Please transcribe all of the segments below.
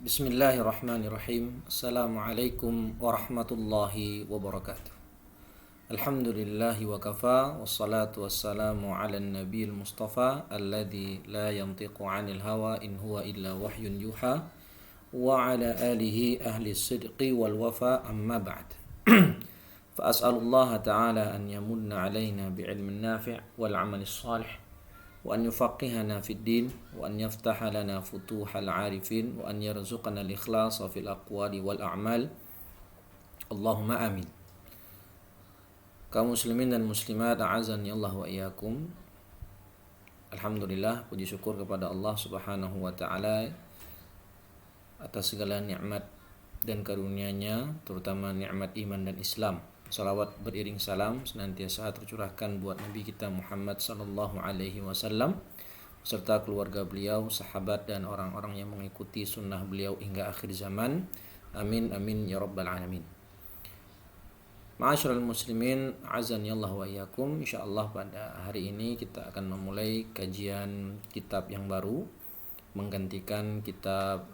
Bismillahirrahmanirrahim. Assalamualaikum warahmatullahi wabarakatuh. Alhamdulillahi wa kafa. Wassalatu wassalamu ala nabiyil mustafa alladhi la yantiqu anil hawa in huwa illa wahyun yuha. Wa ala alihi ahli sidqi wal wafa amma ba'd. Fa as'alullaha ta'ala an yamunna alaina bi'ilmin nafi' wal amalis salih, wa an yufaqihana fid din, wa an yaftaha lana futuhal arifin, wa an yarzuqana al-ikhlasa fil aqwali wal a'mal. Allahumma amin. Kaum muslimin dan muslimat, a'azani Allah wa iyyakum. Alhamdulillah, puji syukur kepada Allah Subhanahu wa taala atas segala nikmat dan karunia-Nya, terutama nikmat iman dan Islam. Salawat beriring salam senantiasa tercurahkan buat Nabi kita Muhammad sallallahu alaihi wasallam serta keluarga beliau, sahabat dan orang-orang yang mengikuti sunnah beliau hingga akhir zaman. Amin amin ya rabbal alamin. Ma'asyiral muslimin, azani Allah wa iyyakum. Insyaallah pada hari ini kita akan memulai kajian kitab yang baru menggantikan kitab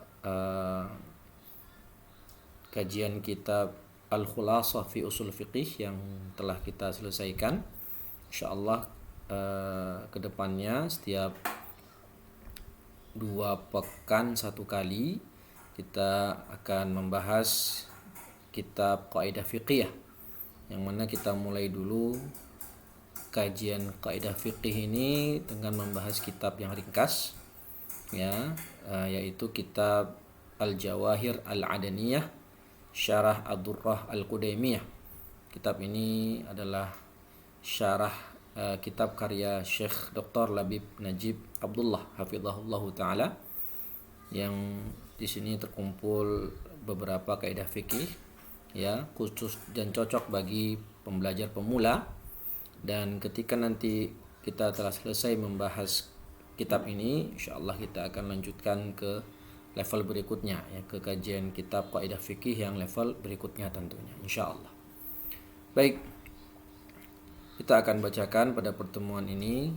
kajian kitab Al-Khulasah fi Usul Fiqih yang telah kita selesaikan. Insyaallah kedepannya setiap 2 pekan 1 kali kita akan membahas kitab Qaidah Fiqhiyah, yang mana kita mulai dulu kajian Qaidah Fiqih ini dengan membahas kitab yang ringkas, ya, yaitu kitab Al-Jawahir Al-Adaniyah Syarah Ad-Durrah Al-Qudaymiyah. Kitab ini adalah syarah kitab karya Syekh Dr. Labib Najib Abdullah hafizahullah taala, yang di sini terkumpul beberapa kaidah fikih, ya, khusus dan cocok bagi pembelajar pemula. Dan ketika nanti kita telah selesai membahas kitab ini, insyaallah kita akan lanjutkan ke level berikutnya, ya, ke kajian kitab Qaidah Fikih yang level berikutnya tentunya, insyaallah. Baik, kita akan bacakan pada pertemuan ini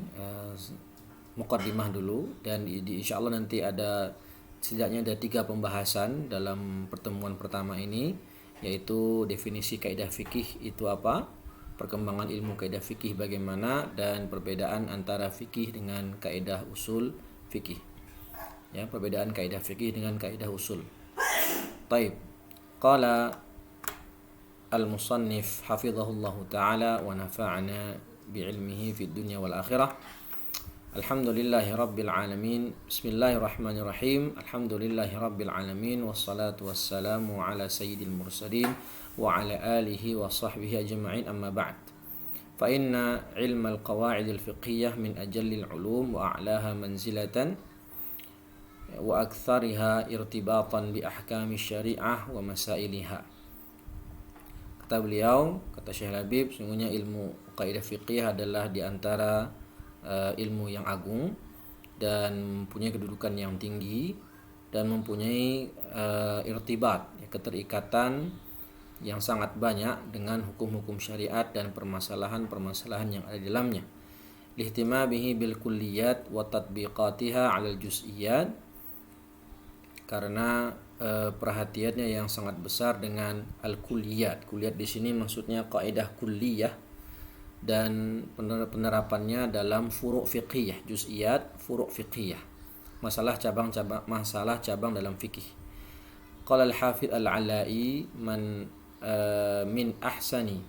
muqaddimah dulu, dan insyaallah nanti ada setidaknya ada 3 pembahasan dalam pertemuan pertama ini, yaitu definisi kaidah fikih itu apa, perkembangan ilmu kaidah fikih bagaimana, dan perbedaan antara fikih dengan kaidah usul fikih. Ya, perbedaan kaidah fikih dengan kaidah usul. Taib. Qala al-musannif hafizahullahu ta'ala wa nafa'ana bi'ilmihi fid dunya wal akhirah. Alhamdulillahi rabbil alamin. Bismillahirrahmanirrahim. Alhamdulillahi rabbil alamin, wassalatu wassalamu ala sayyidil mursalin wa ala alihi wa sahbihi ajma'in, amma ba'd. Fa inna ilma al-qawa'id al-fiqhiyah min ajallil ulum wa a'laha manzilatan wa aktsariha irtibatan bi ahkami syariah wa masailiha. Kata beliau, kata Syekh Labib, sungguhnya ilmu kaidah fiqih adalah di antara ilmu yang agung dan mempunyai kedudukan yang tinggi dan mempunyai irtibat, ya, keterikatan yang sangat banyak dengan hukum-hukum syariat dan permasalahan-permasalahan yang ada di dalamnya. Lihtimabihi bil kulliyat wa tatbiqatiha 'alal juz'iyat, karena perhatiannya yang sangat besar dengan al-kulliyat. Kulliyat di sini maksudnya kaidah kulliyah, dan penerapannya dalam furu' fiqhiyah, juz'iyat furu' fiqhiyah, masalah cabang dalam fikih. Qala al-Hafidz Al-'Ala'i min ahsani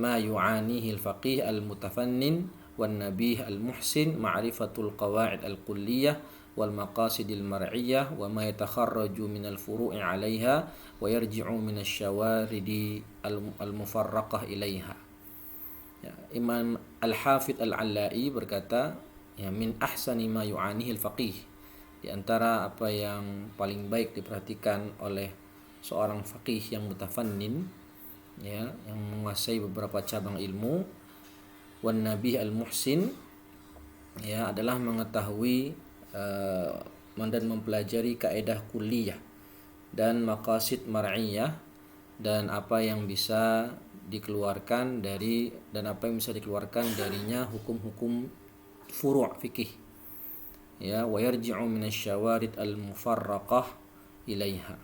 ma yu'anihi al-faqih al-mutafannin wan nabih al-muhsin ma'rifatul qawa'id al-kulliyah wal maqasidil mar'iyah wa ma yatakharraju minal furu'i 'alaiha wa yarji'u minasy syawaridi al-mufarraqah ilaiha. Ya, Imam Al-Hafidz Al-'Ala'i berkata, ya, min ahsani ma yu'anihi al-faqih, di antara apa yang paling baik diperhatikan oleh seorang faqih yang mutafannin, ya, yang menguasai beberapa cabang ilmu, wan nabih al-muhsin, ya, adalah mengetahui dan mempelajari kaidah kulliyah dan maqasid mar'iyah, dan apa yang bisa dikeluarkan darinya hukum-hukum furu' fikih, ya, wa yarji'u minasy syawarid al-mufarraqah ilaiha.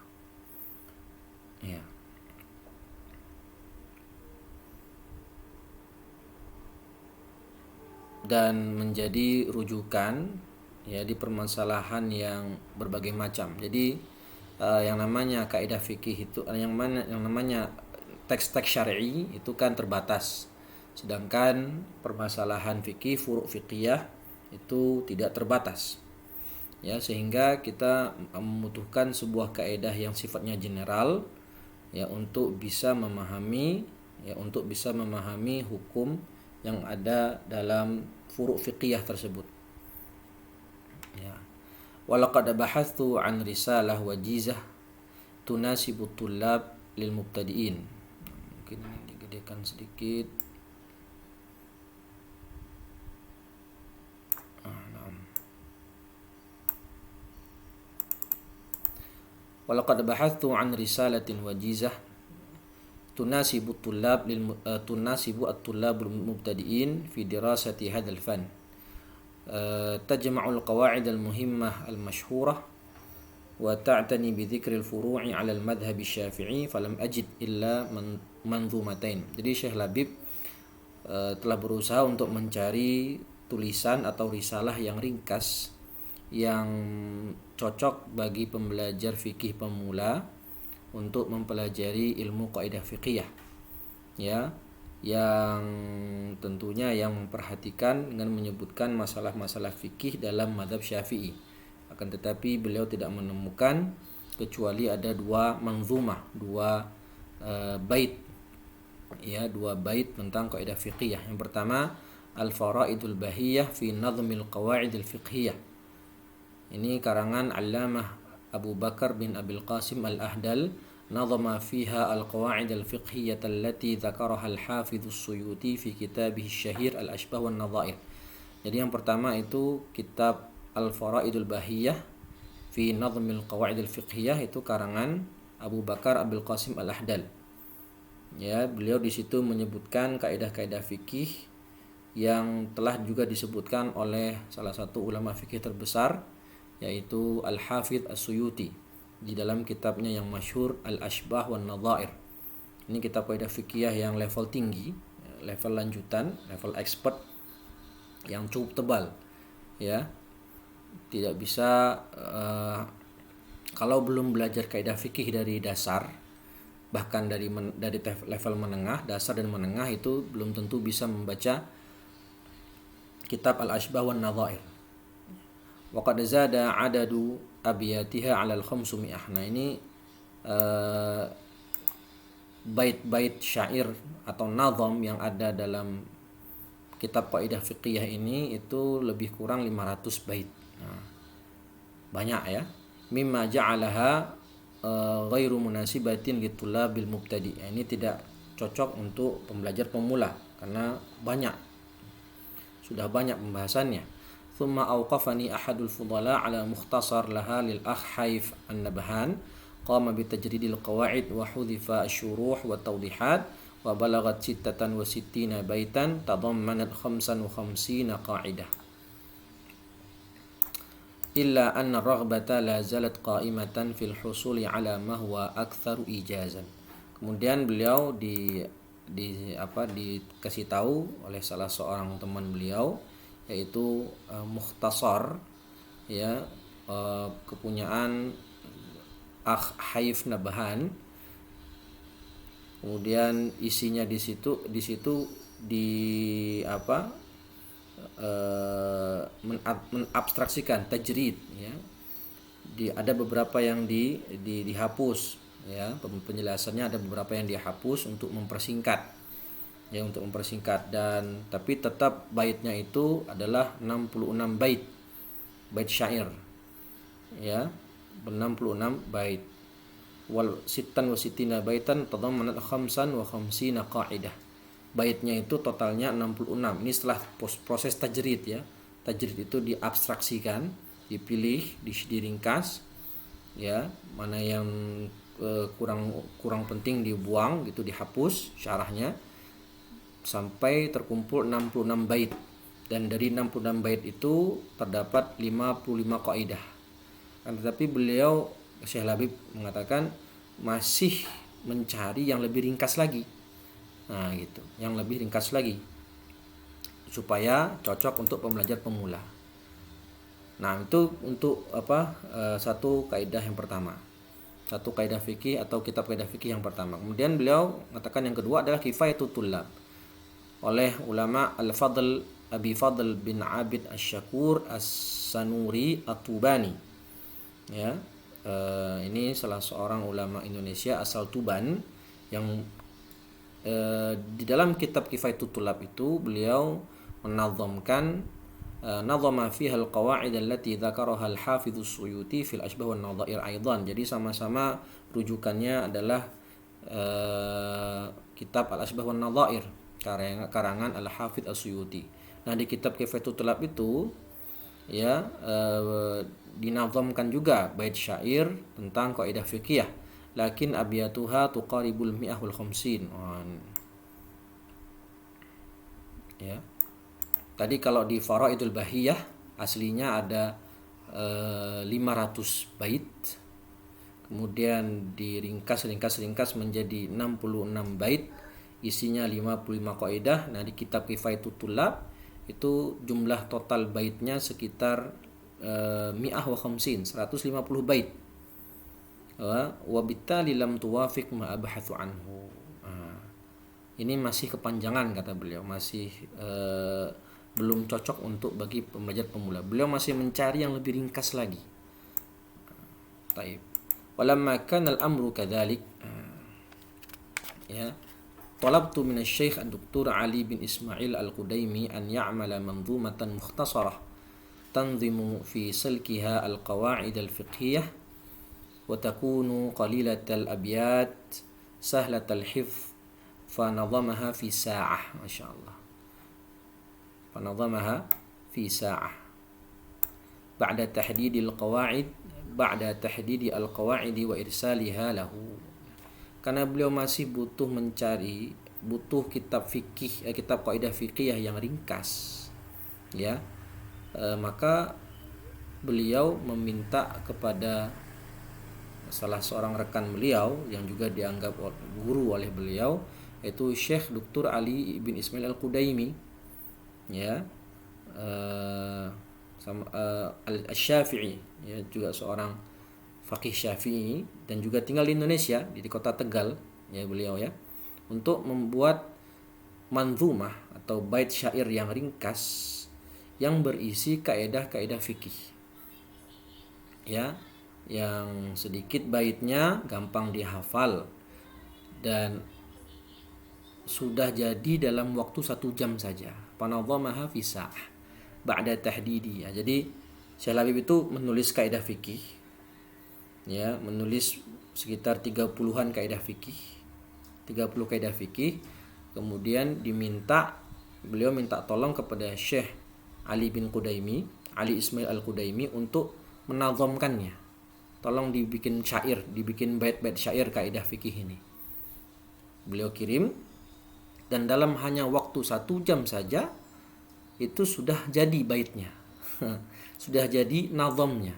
Ya. Dan menjadi rujukan ya di permasalahan yang berbagai macam. Jadi yang namanya kaidah fikih itu yang namanya teks-teks syar'i itu kan terbatas. Sedangkan permasalahan fikih, furu' fiqhiyah itu tidak terbatas. Ya, sehingga kita membutuhkan sebuah kaidah yang sifatnya general ya untuk bisa memahami hukum yang ada dalam furu' fiqhiyah tersebut. Ya. Walaqad bahathtu an risalah wajizah tunasibu tullab lil mubtadi'in. Mungkin ini digedekan sedikit. Walaqad bahathtu an risalatin wajizah tunasibu at-tullabul mubtadi'in fi dirasati hadzal fan. Tajma'ul qawa'id al-muhimmah al-mashhurah wa ta'tani bi dzikri al-furu'i 'ala al-madhhab asy-syafi'i falam ajid illa manzumatain. Jadi Syekh Labib telah berusaha untuk mencari tulisan atau risalah yang ringkas yang cocok bagi pembelajar fikih pemula untuk mempelajari ilmu kaidah fiqhiyah ya, yang tentunya yang memperhatikan dengan menyebutkan masalah-masalah fikih dalam mazhab Syafi'i. Akan tetapi beliau tidak menemukan kecuali ada dua manzumah, dua bait ya, dua bait tentang kaidah fiqhiyah. Yang pertama Al-Faraidul Bahiyah fi Nadhmil Qawaidil Fiqhiyah. Ini karangan Allamah Abu Bakar bin Abil Qasim Al-Ahdal, nazama fiha al-qawaid al-fiqhiyyah allati dzakaraha al-Hafidz as-Suyuti fi kitabih asy-syahir al-Ashbah wan Nadhair. Jadi yang pertama itu kitab Al-Faraidul Bahiyah fi Nadhmil Qawaid al-Fiqhiyyah, itu karangan Abu Bakar Abil Qasim Al-Ahdal. Ya, beliau di situ menyebutkan kaidah-kaidah fikih yang telah juga disebutkan oleh salah satu ulama fikih terbesar, yaitu Al-Hafidz As-Suyuti di dalam kitabnya yang masyhur Al-Ashbah wan Nadhair. Ini kitab kaidah fikih yang level tinggi, level lanjutan, level expert yang cukup tebal ya. Tidak bisa kalau belum belajar kaidah fikih dari dasar, bahkan dari level menengah, dasar dan menengah, itu belum tentu bisa membaca kitab Al-Ashbah wan Nadhair. Wa qad zada adadu abiyatiha 'ala al-500. Nah, ini bait-bait syair atau nazam yang ada dalam kitab kaidah fiqhiyah ini itu lebih kurang 500 bait. Nah, banyak ya. Mimma ja'alaha ghairu munasibatin litulabil mubtadi. Ini tidak cocok untuk pembelajar pemula karena sudah banyak pembahasannya. Thumma awqafani ahadul fudala ala mukhtasar laha lil akh Haif An-Nabhan, qama bi tajridil qawaid wa hudhifa asy-syuruh wa tawdihat wa balagat 66 baitan tadammanat 55 qa'idah. Illa anna raghbata la zalat qa'imatan fil husuli ala ma huwa aktsaru ijazan. Kemudian beliau dikasih tahu oleh salah seorang teman beliau, yaitu mukhtasar ya, kepunyaan Akh Haif Nabhan. Kemudian isinya di situ menabstraksikan tajrid ya. Ada beberapa yang dihapus ya, penjelasannya ada beberapa yang dihapus untuk mempersingkat ya, dan tapi tetap baitnya itu adalah 66 bait syair ya, 66 bait. Wal sittan wa sittina baitan tadammanat 55 qa'idah. Baitnya itu totalnya 66. Ini setelah proses tajrid ya. Tajrid itu diabstraksikan, dipilih, diringkas ya, mana yang kurang penting dibuang gitu, dihapus syarahnya, sampai terkumpul 66 bait. Dan dari 66 bait itu terdapat 55 kaidah. Tetapi beliau Syekh Labib mengatakan masih mencari yang lebih ringkas lagi. Nah, gitu, yang lebih ringkas lagi supaya cocok untuk pembelajar pemula. Nah, itu untuk satu kaidah yang pertama. Satu kaidah fikih atau kitab kaidah fikih yang pertama. Kemudian beliau mengatakan yang kedua adalah Kifayatul Tullab oleh ulama Al-Fadl Abi Fadl bin Abid Asy-Syakur As-Sanuri At-Tubani. Ya, ini salah seorang ulama Indonesia asal Tuban yang di dalam kitab Kifayatul Tullab itu beliau menazamkan nazama fiha al-qawaid allati dzakaraha al-Hafidz As-Suyuti fil Ashbah wan Nadhair aidan. Jadi sama-sama rujukannya adalah kitab Al-Ashbah wan Nadhair karangan Al-Hafidz As-Suyuti. Nah, di kitab Kifayatul Tullab itu ya dinazamkan juga bait syair tentang kaidah fikih, lakin abiyatuha tuqaribul mi'ah wal khamsin. Ya. Tadi kalau di Faraidul Bahiyah aslinya ada 500 bait. Kemudian diringkas menjadi 66 bait, isinya 55 kaidah. Nah, di kitab Kifayatul Tullab itu jumlah total baitnya sekitar mi'ah wa khamsin, 150 bait. Wa bittali lam tuwafiq ma abhathu anhu. Ini masih kepanjangan kata beliau, masih belum cocok untuk bagi pembelajar pemula. Beliau masih mencari yang lebih ringkas lagi. Taib. Walamma kana al-amru kadzalik, ya, talabtu min asy-Syaikh Dr. Ali bin Ismail Al-Qudaimi an ya'mala manzumatan mukhtasarah tanzimu fi salkiha al-qawa'id al-fiqhiyah wa takunu qalilatal abyat sahlatal hifz فنظمها في ساعة. ما شاء الله. فنظمها في ساعة بعد تحديد القواعد وإرسالها له. Karena beliau masih butuh kitab fikih, kitab kaidah fikih yang ringkas, ya, maka beliau meminta kepada salah seorang rekan beliau yang juga dianggap guru oleh beliau, yaitu Syekh Dr. Ali bin Ismail Al-Qudaimi, ya, Al-Syafi'i, ya, juga seorang faqih Syafi'i dan juga tinggal di Indonesia di kota Tegal, ya, beliau, ya, untuk membuat manzumah atau bait syair yang ringkas yang berisi kaidah-kaidah fikih, ya, yang sedikit baitnya gampang dihafal dan sudah jadi dalam waktu 1 jam saja. Panadhamaha fi sa'ah ba'da tahdidi. Ya, jadi Syekh Labib itu menulis kaidah fikih, ya, menulis sekitar 30-an kaidah fikih, 30 kaidah fikih. Kemudian beliau minta tolong kepada Syekh Ali Ismail Al-Qudaimi untuk menazamkannya. Tolong dibikin syair, dibikin bait-bait syair kaidah fikih ini. Beliau kirim, dan dalam hanya waktu 1 jam saja itu sudah jadi baitnya. Sudah jadi nazamnya.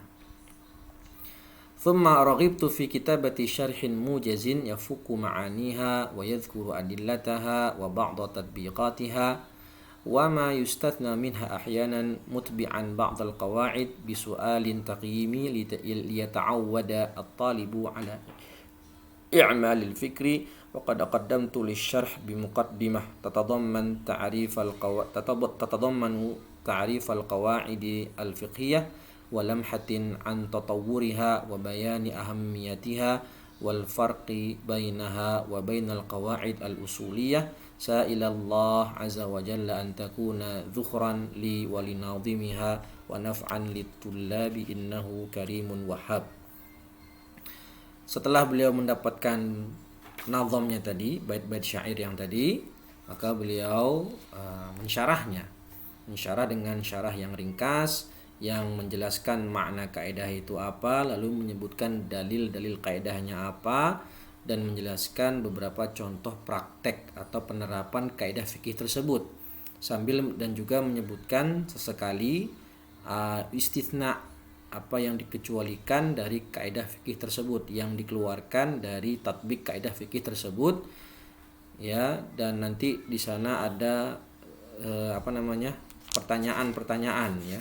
Thumma raghibtu fi kitabati syarhin mujazin yafuku ma'aniha wa yadhkuru adillataha wa ba'da tatbiqatiha wa ma yustathna minha ahyanan mutbi'an ba'd al-qawa'id bi su'alin taqyimi liyata'awwada at-talibu ala i'mal al-fikri. وقد قدمت للشرح بمقدمة تتضمن تعريف القواعد الفقهية ولمحة عن تطورها وبيان أهميتها والفرق بينها وبين القواعد الأصولية سائل الله عز وجل أن تكون ذخرا لي ولناظمها ونفعا للطلاب إنه كريم وهاب. Setelah beliau mendapatkan nazamnya tadi, bait-bait syair yang tadi, maka beliau mensyarah dengan syarah yang ringkas yang menjelaskan makna kaidah itu apa, lalu menyebutkan dalil-dalil kaidahnya apa, dan menjelaskan beberapa contoh praktek atau penerapan kaidah fikih tersebut, dan juga menyebutkan sesekali istitsna, apa yang dikecualikan dari kaidah fikih tersebut, yang dikeluarkan dari tatbik kaidah fikih tersebut, ya. Dan nanti di sana ada pertanyaan-pertanyaan, ya,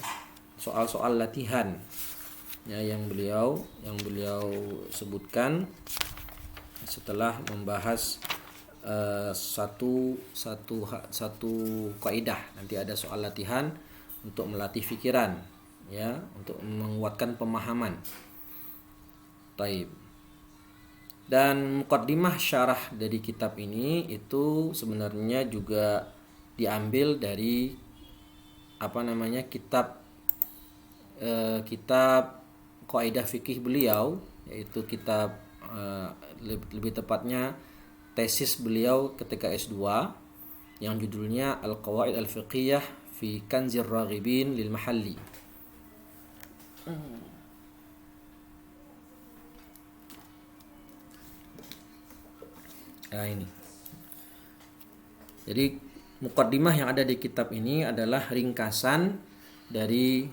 soal-soal latihan, ya, yang beliau sebutkan setelah membahas satu kaidah. Nanti ada soal latihan untuk melatih pikiran, ya, untuk menguatkan pemahaman. Taib. Dan muqaddimah syarah dari kitab ini itu sebenarnya juga diambil dari kitab kaidah fikih beliau, yaitu kitab lebih tepatnya tesis beliau ketika S2 yang judulnya Al-Qawaid Al-Fiqhiyah fi Kanzir Raghibin lil Mahalli. Nah, ini. Jadi muqaddimah yang ada di kitab ini adalah ringkasan dari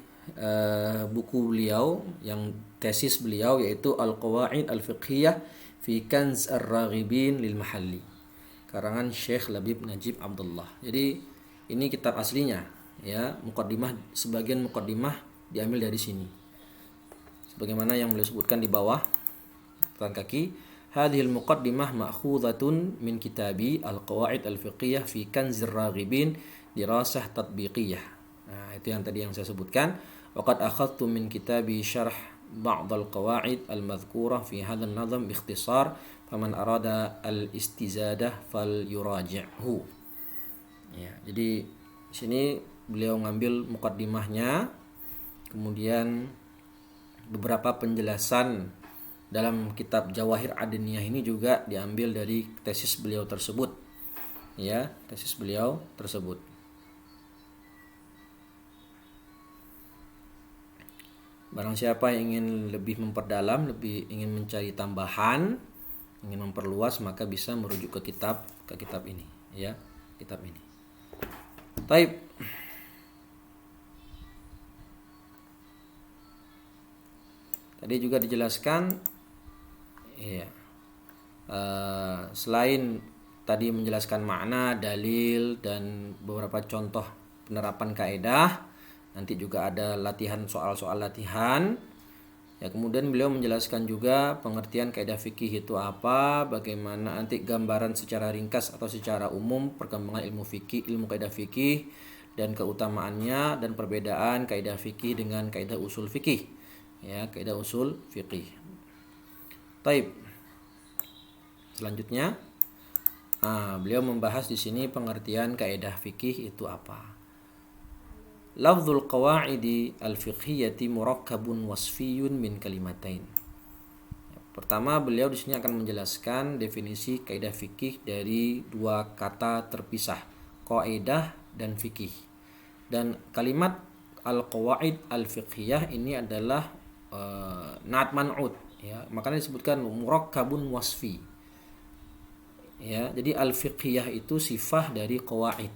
buku beliau, yang tesis beliau, yaitu Al-Qawaid Al-Fiqhiyah fi Kanz Ar-Raghibin lil Mahalli, karangan Syekh Labib Najib Abdullah. Jadi ini kitab aslinya, ya. Sebagian muqaddimah diambil dari sini, sebagaimana yang beliau sebutkan di bawah catatan kaki. Hadhil muqaddimah ma'khudhatun min kitabi Al-Qawaid Al-Fiqhiyah fi Kanzir Raghibin dirasah tatbiqiyah. Nah, itu yang tadi yang saya sebutkan. Waqad akhadtu min kitabi syarh ba'd al-qawaid al-madhkurah fi hadzal nazam biikhtisar, faman arada al-istizadah falyuraji'hu. Ya, jadi di sini beliau ngambil muqaddimahnya, kemudian beberapa penjelasan dalam kitab Jawahir Adeniyah ini juga diambil dari tesis beliau tersebut, ya, tesis beliau tersebut. Barang siapa yang ingin lebih memperdalam, lebih ingin mencari tambahan, ingin memperluas, maka bisa merujuk ke kitab ini, ya, kitab ini. Baik. Tadi juga dijelaskan, ya, selain tadi menjelaskan makna, dalil, dan beberapa contoh penerapan kaidah, nanti juga ada latihan, soal-soal latihan. Ya, kemudian beliau menjelaskan juga pengertian kaidah fikih itu apa, bagaimana nanti gambaran secara ringkas atau secara umum perkembangan ilmu fikih, ilmu kaidah fikih, dan keutamaannya dan perbedaan kaidah fikih dengan kaidah usul fikih. Ya, kaidah usul fikih. Taib. Selanjutnya, beliau membahas di sini pengertian kaidah fikih itu apa. Lafzul qawaidi al-fiqhiyyati murakkabun wasfiyun min kalimatain. Pertama, beliau di sini akan menjelaskan definisi kaidah fikih dari dua kata terpisah, qaidah dan fikih. Dan kalimat al-qawaid al-fiqhiyah ini adalah na'at man'ut, ya, makanya disebutkan murakkabun wasfi. Ya, jadi al-fiqhiyah itu sifah dari qawaid.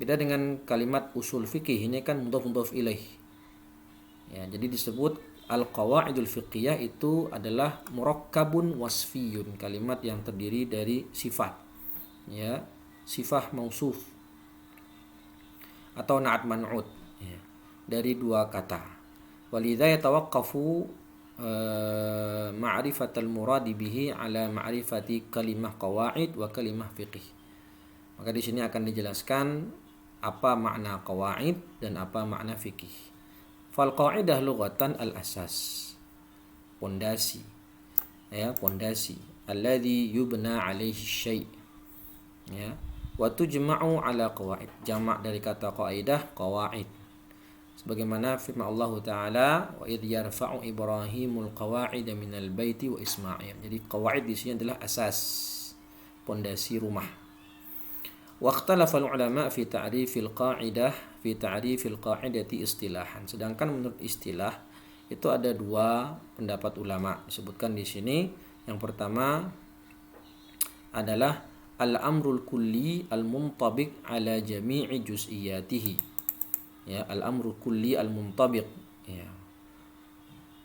Beda dengan kalimat usul fikih, ini kan mudhaf ilaih. Ya, jadi disebut al-qawaidul fiqhiyah itu adalah murakkabun wasfiyun, kalimat yang terdiri dari sifat, ya, sifah mausuf atau na'at man'ut, ya, dari dua kata. Walidha yatawaqqafu ma'rifatal muradi bihi ala ma'rifati kalimah qawaid wa kalimah fiqih. Maka di sini akan dijelaskan apa makna qawaid dan apa makna fikih. Fal qaidah lughatan al asas, pondasi, ya, pondasi, alladhi yubna alaihi syai', ya, wa tujma'u ala qawaid, jamak dari kata qaidah qawaid, sebagaimana firman Allah taala, wa idh yarfa'u ibrahimul qawaida minal baiti wa isma'il. Jadi qawaid di sini adalah asas, pondasi rumah. Waqtalafa ulama fi ta'rifil qa'idah fi ta'rifil qa'idati istilahan. Sedangkan menurut istilah itu ada dua pendapat ulama disebutkan di sini. Yang pertama adalah al-amrul kulli al-muntabiq ala jami'i juz'iyatihi. Ya, al-amrul kulli al-muntabiq, ya,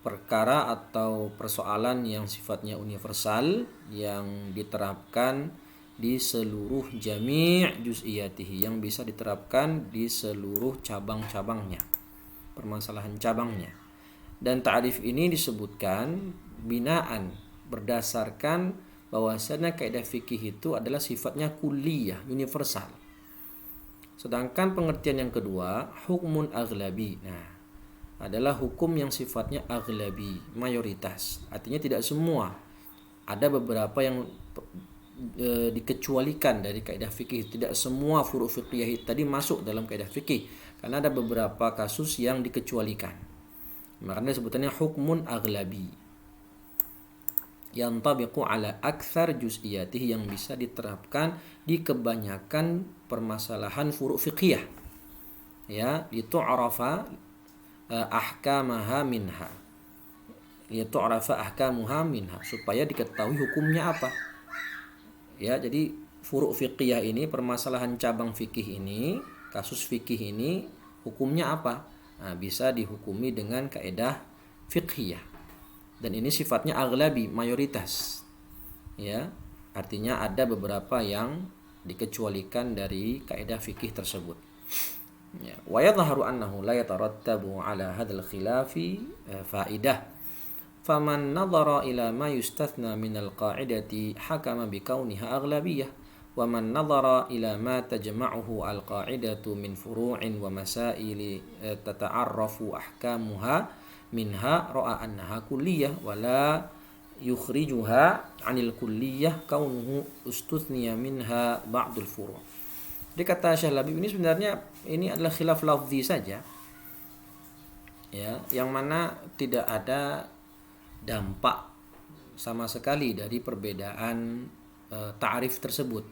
perkara atau persoalan yang sifatnya universal yang diterapkan di seluruh jami' juz'iyatihi, yang bisa diterapkan di seluruh cabang-cabangnya, permasalahan cabangnya. Dan ta'rif ini disebutkan binaan berdasarkan bahwasanya kaidah fikih itu adalah sifatnya kulliyah, universal. Sedangkan pengertian yang kedua, hukmun aghlabi. Nah, adalah hukum yang sifatnya aghlabi, mayoritas. Artinya tidak semua. Ada beberapa yang dikecualikan dari kaidah fikih. Tidak semua furu' fiqhiyah tadi masuk dalam kaidah fikih, karena ada beberapa kasus yang dikecualikan. Makanya sebutannya hukmun aghlabi, yang tabiqu ala aktsar juz'iyatihi, yang bisa diterapkan di kebanyakan permasalahan furu' fiqhiyah. Ya, itu arafa ahkamaha minha. Itu arafa ahkamuha minha, supaya diketahui hukumnya apa. Ya, jadi furu' fiqhiyah ini, permasalahan cabang fikih ini, kasus fikih ini, hukumnya apa? Nah, bisa dihukumi dengan kaidah fiqhiyah. Dan ini sifatnya aghlabi, mayoritas. Ya, artinya ada beberapa yang dikecualikan dari kaidah fikih tersebut. Ya, wa yadhharu annahu la yatarattabu ala hadzal khilafi faidah. Faman nadhara ila ma yustathna min al-qa'idati hakama bi kauniha aghlabiyah, wa man nadhara ila ma tajma'uhu al-qa'idatu min furu'in wa masaili tata'arrafu ahkamuha minha ra'a annaha kulliyah wa la yukhrijuha 'anil kulliyah kaunuhu ustuthniya minha ba'dul furu'. Jadi kata Syekh Labib ini sebenarnya ini adalah khilaf lafzi saja, ya, yang mana tidak ada dampak sama sekali dari perbedaan ta'rif tersebut.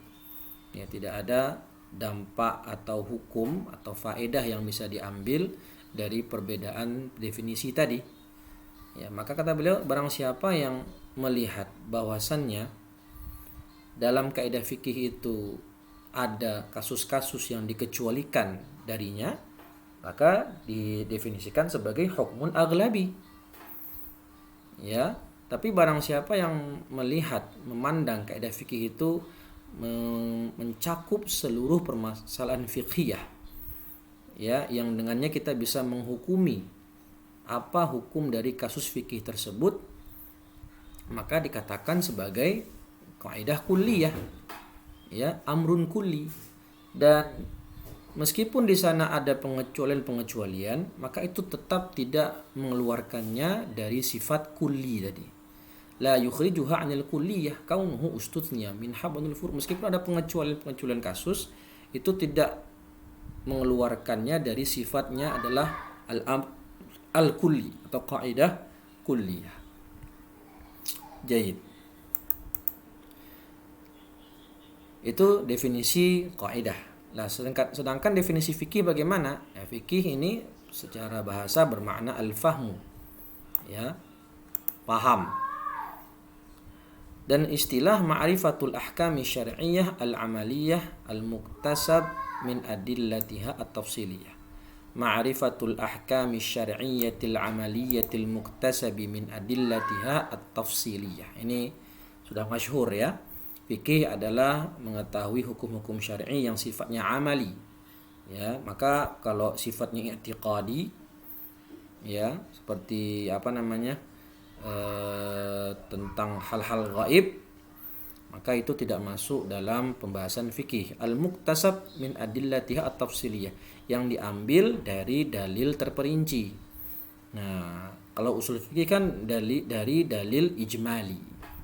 Ya, tidak ada dampak atau hukum atau faedah yang bisa diambil dari perbedaan definisi tadi. Ya, maka kata beliau, barang siapa yang melihat bahwasannya dalam kaidah fikih itu ada kasus-kasus yang dikecualikan darinya, maka didefinisikan sebagai hukmun aghlabi. Ya, tapi barang siapa yang melihat, memandang kaidah fikih itu mencakup seluruh permasalahan fiqhiyah, ya, yang dengannya kita bisa menghukumi apa hukum dari kasus fikih tersebut, maka dikatakan sebagai kaidah kulliyah, ya, amrun kulli. Dan meskipun di sana ada pengecualian-pengecualian, maka itu tetap tidak mengeluarkannya dari sifat kulli tadi. La yukhrijuha 'anil kulliyah kaunuhu ustuthniya min habnul fur'. Meskipun ada pengecualian-pengecualian kasus, itu tidak mengeluarkannya dari sifatnya adalah al-kulli atau kaidah kulliyah. Jayyid. Itu definisi kaidah. Nah, sedangkan definisi fikih bagaimana? Ya, fikih ini secara bahasa bermakna al-fahmu, ya, paham. Dan istilah ma'rifatul ahkami syar'iyyah al-amaliyah al-muktasab min adillatiha at-tafsiliyah. Ma'rifatul ahkami syar'iyyatil amaliyatil muktasabi min adillatiha at-tafsiliyah. Ini sudah masyhur, ya. Fikih adalah mengetahui hukum-hukum syar'i yang sifatnya amali. Ya, maka kalau sifatnya i'tiqadi, ya, seperti tentang hal-hal gaib, maka itu tidak masuk dalam pembahasan fikih. Al-muktasab min adillatiha at-tafsiliyah, yang diambil dari dalil terperinci. Nah, kalau usul fikih kan dari dalil ijmali,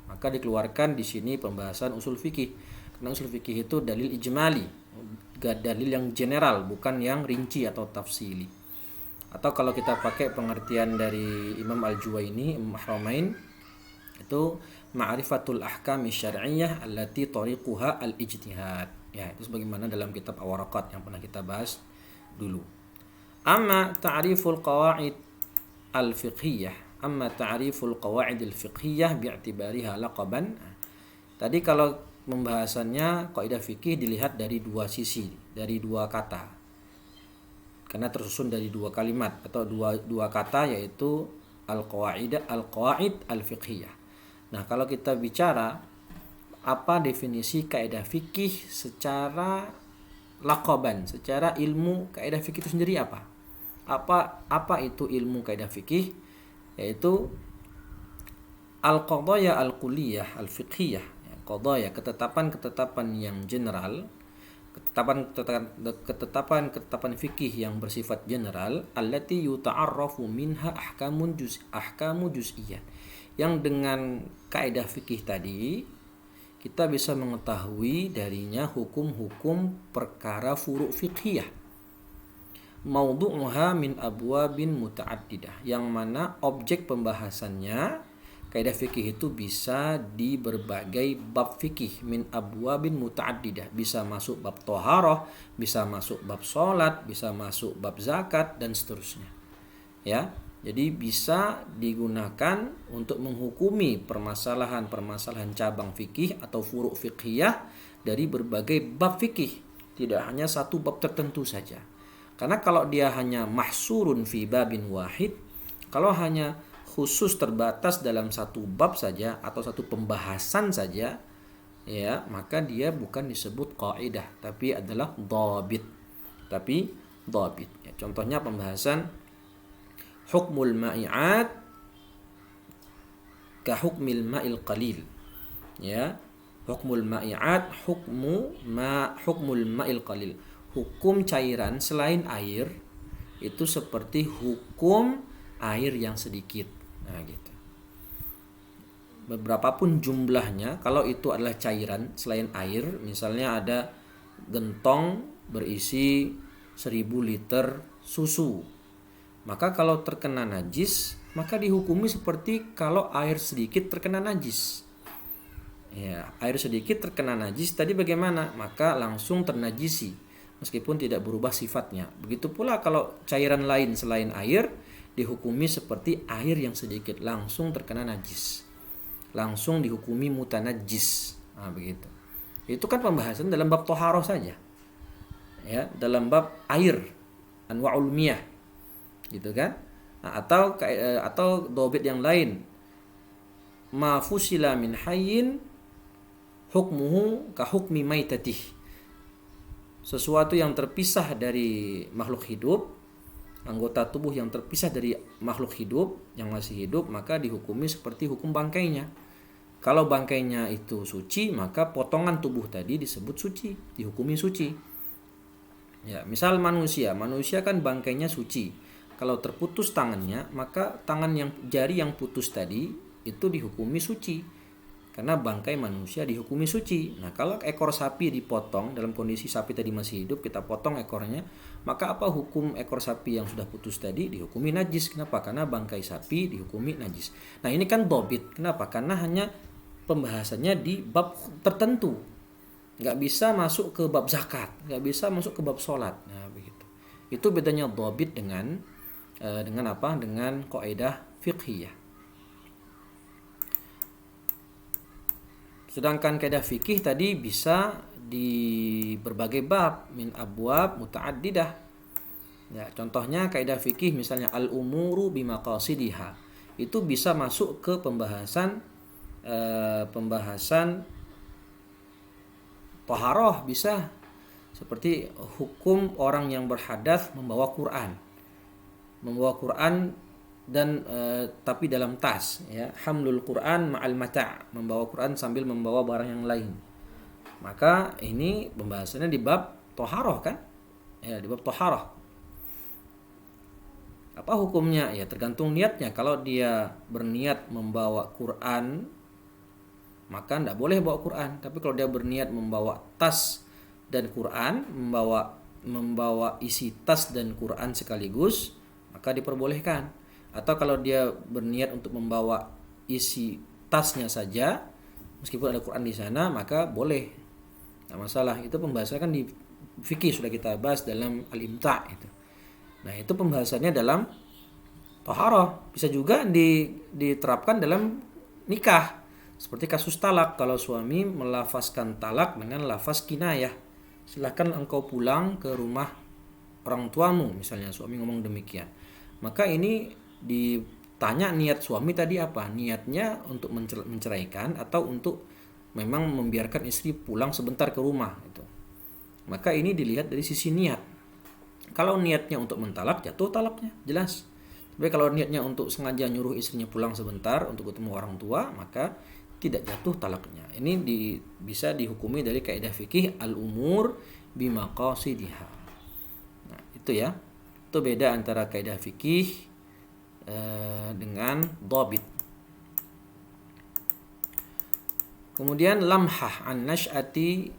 maka dikeluarkan di sini pembahasan usul fikih, karena usul fikih itu dalil ijmali, dalil yang general, bukan yang rinci atau tafsili. Atau kalau kita pakai pengertian dari Imam Al-Juwaini, Imam Haramain, itu ma'rifatul ahkami syar'iyyah allati tariquha al-ijtihad. Ya, itu sebagaimana dalam kitab Awaraqat yang pernah kita bahas dulu. Amma ta'riful qawaid al-fiqhiyah, amma ta'riful qawaid al-fiqhiyah bi'tibariha laqaban. Tadi kalau pembahasannya kaidah fikih dilihat dari dua sisi, dari dua kata. Karena tersusun dari dua kalimat atau dua kata, yaitu al-qawaid al-fiqhiyah. Nah, kalau kita bicara apa definisi kaidah fikih secara laqaban, secara ilmu kaidah fikih itu sendiri apa? Apa itu ilmu kaidah fikih? Yaitu al-qadaya al-kulliyah al-fiqhiyah. Qadaya, ketetapan-ketetapan yang general, ketetapan fikih yang bersifat general, allati yuta'arrafu minha ahkamu juz'iyah, yang dengan kaidah fikih tadi kita bisa mengetahui darinya hukum-hukum perkara furu' fiqhiyah, maudu'uha min abwabin muta'addidah, yang mana objek pembahasannya kaidah fikih itu bisa di berbagai bab fikih, min abwabin muta'addidah, bisa masuk bab toharoh, bisa masuk bab sholat, bisa masuk bab zakat, dan seterusnya. Ya, jadi bisa digunakan untuk menghukumi permasalahan-permasalahan cabang fikih atau furu' fiqhiyah dari berbagai bab fikih, tidak hanya satu bab tertentu saja. Karena kalau dia hanya mahsurun fi babin wahid, kalau hanya khusus terbatas dalam satu bab saja atau satu pembahasan saja, ya, maka dia bukan disebut qaidah, tapi adalah dhabit. Ya, contohnya pembahasan hukmul ma'i'at ka hukmil ma'il qalil. Ya, hukmul ma'i'at hukmul ma'il qalil. Hukum cairan selain air itu seperti hukum air yang sedikit. Nah, gitu. Berapapun jumlahnya, kalau itu adalah cairan selain air, misalnya ada gentong berisi 1000 liter susu, maka kalau terkena najis, maka dihukumi seperti kalau air sedikit terkena najis. Ya, air sedikit terkena najis tadi bagaimana? Maka langsung ternajisi meskipun tidak berubah sifatnya. Begitu pula kalau cairan lain selain air dihukumi seperti air yang sedikit, langsung terkena najis, langsung dihukumi mutanajis. Nah, begitu. Itu kan pembahasan dalam bab toharoh saja, ya, dalam bab air, anwa'ul miyah, gitu kan. Nah, atau dobit yang lain, ma fusila min hayyin hukmuhu ka hukmi maitatih, sesuatu yang terpisah dari makhluk hidup, anggota tubuh yang terpisah dari makhluk hidup yang masih hidup, maka dihukumi seperti hukum bangkainya. Kalau bangkainya itu suci, maka potongan tubuh tadi disebut suci, dihukumi suci. Ya, misal manusia kan bangkainya suci. Kalau terputus tangannya, maka jari yang putus tadi itu dihukumi suci, karena bangkai manusia dihukumi suci. Nah, kalau ekor sapi dipotong dalam kondisi sapi tadi masih hidup, kita potong ekornya, maka apa hukum ekor sapi yang sudah putus tadi? Dihukumi najis. Kenapa? Karena bangkai sapi dihukumi najis. Nah, ini kan dobit. Kenapa? Karena hanya pembahasannya di bab tertentu, nggak bisa masuk ke bab zakat, nggak bisa masuk ke bab sholat. Nah, begitu. Itu bedanya dobit dengan apa? Dengan kaidah fiqhiyah. Sedangkan kaidah fikih tadi bisa di berbagai bab, min abwab muta'addidah. Ya, contohnya kaidah fikih misalnya al-umuru bimaqasidiha. Itu bisa masuk ke pembahasan taharah, bisa. Seperti hukum orang yang berhadas membawa Quran. Dan tapi dalam tas, ya, hamlul Quran ma'al mata', membawa Quran sambil membawa barang yang lain. Maka ini pembahasannya di bab toharoh kan? Ya, di bab toharoh. Apa hukumnya? Ya, tergantung niatnya. Kalau dia berniat membawa Quran, maka tidak boleh bawa Quran. Tapi kalau dia berniat membawa tas dan Quran, membawa isi tas dan Quran sekaligus, maka diperbolehkan. Atau kalau dia berniat untuk membawa isi tasnya saja, meskipun ada Quran di sana, maka boleh, tidak masalah. Itu pembahasannya kan di fikih sudah kita bahas dalam al-imta' itu. Nah, itu pembahasannya dalam taharah. Bisa juga diterapkan dalam nikah. Seperti kasus talak, kalau suami melafazkan talak dengan lafaz kinayah, silakan engkau pulang ke rumah orang tuamu, misalnya suami ngomong demikian. Maka ini tanya niat suami tadi apa? Niatnya untuk menceraikan atau untuk memang membiarkan istri pulang sebentar ke rumah itu. Maka ini dilihat dari sisi niat. Kalau niatnya untuk mentalak, jatuh talaknya, jelas. Tapi kalau niatnya untuk sengaja nyuruh istrinya pulang sebentar untuk ketemu orang tua, maka tidak jatuh talaknya. Ini bisa dihukumi dari kaidah fikih al-umur bimaqasidiha. Nah, itu ya. Itu beda antara kaidah fikih dengan dhabit. Kemudian lamhah an nash'ati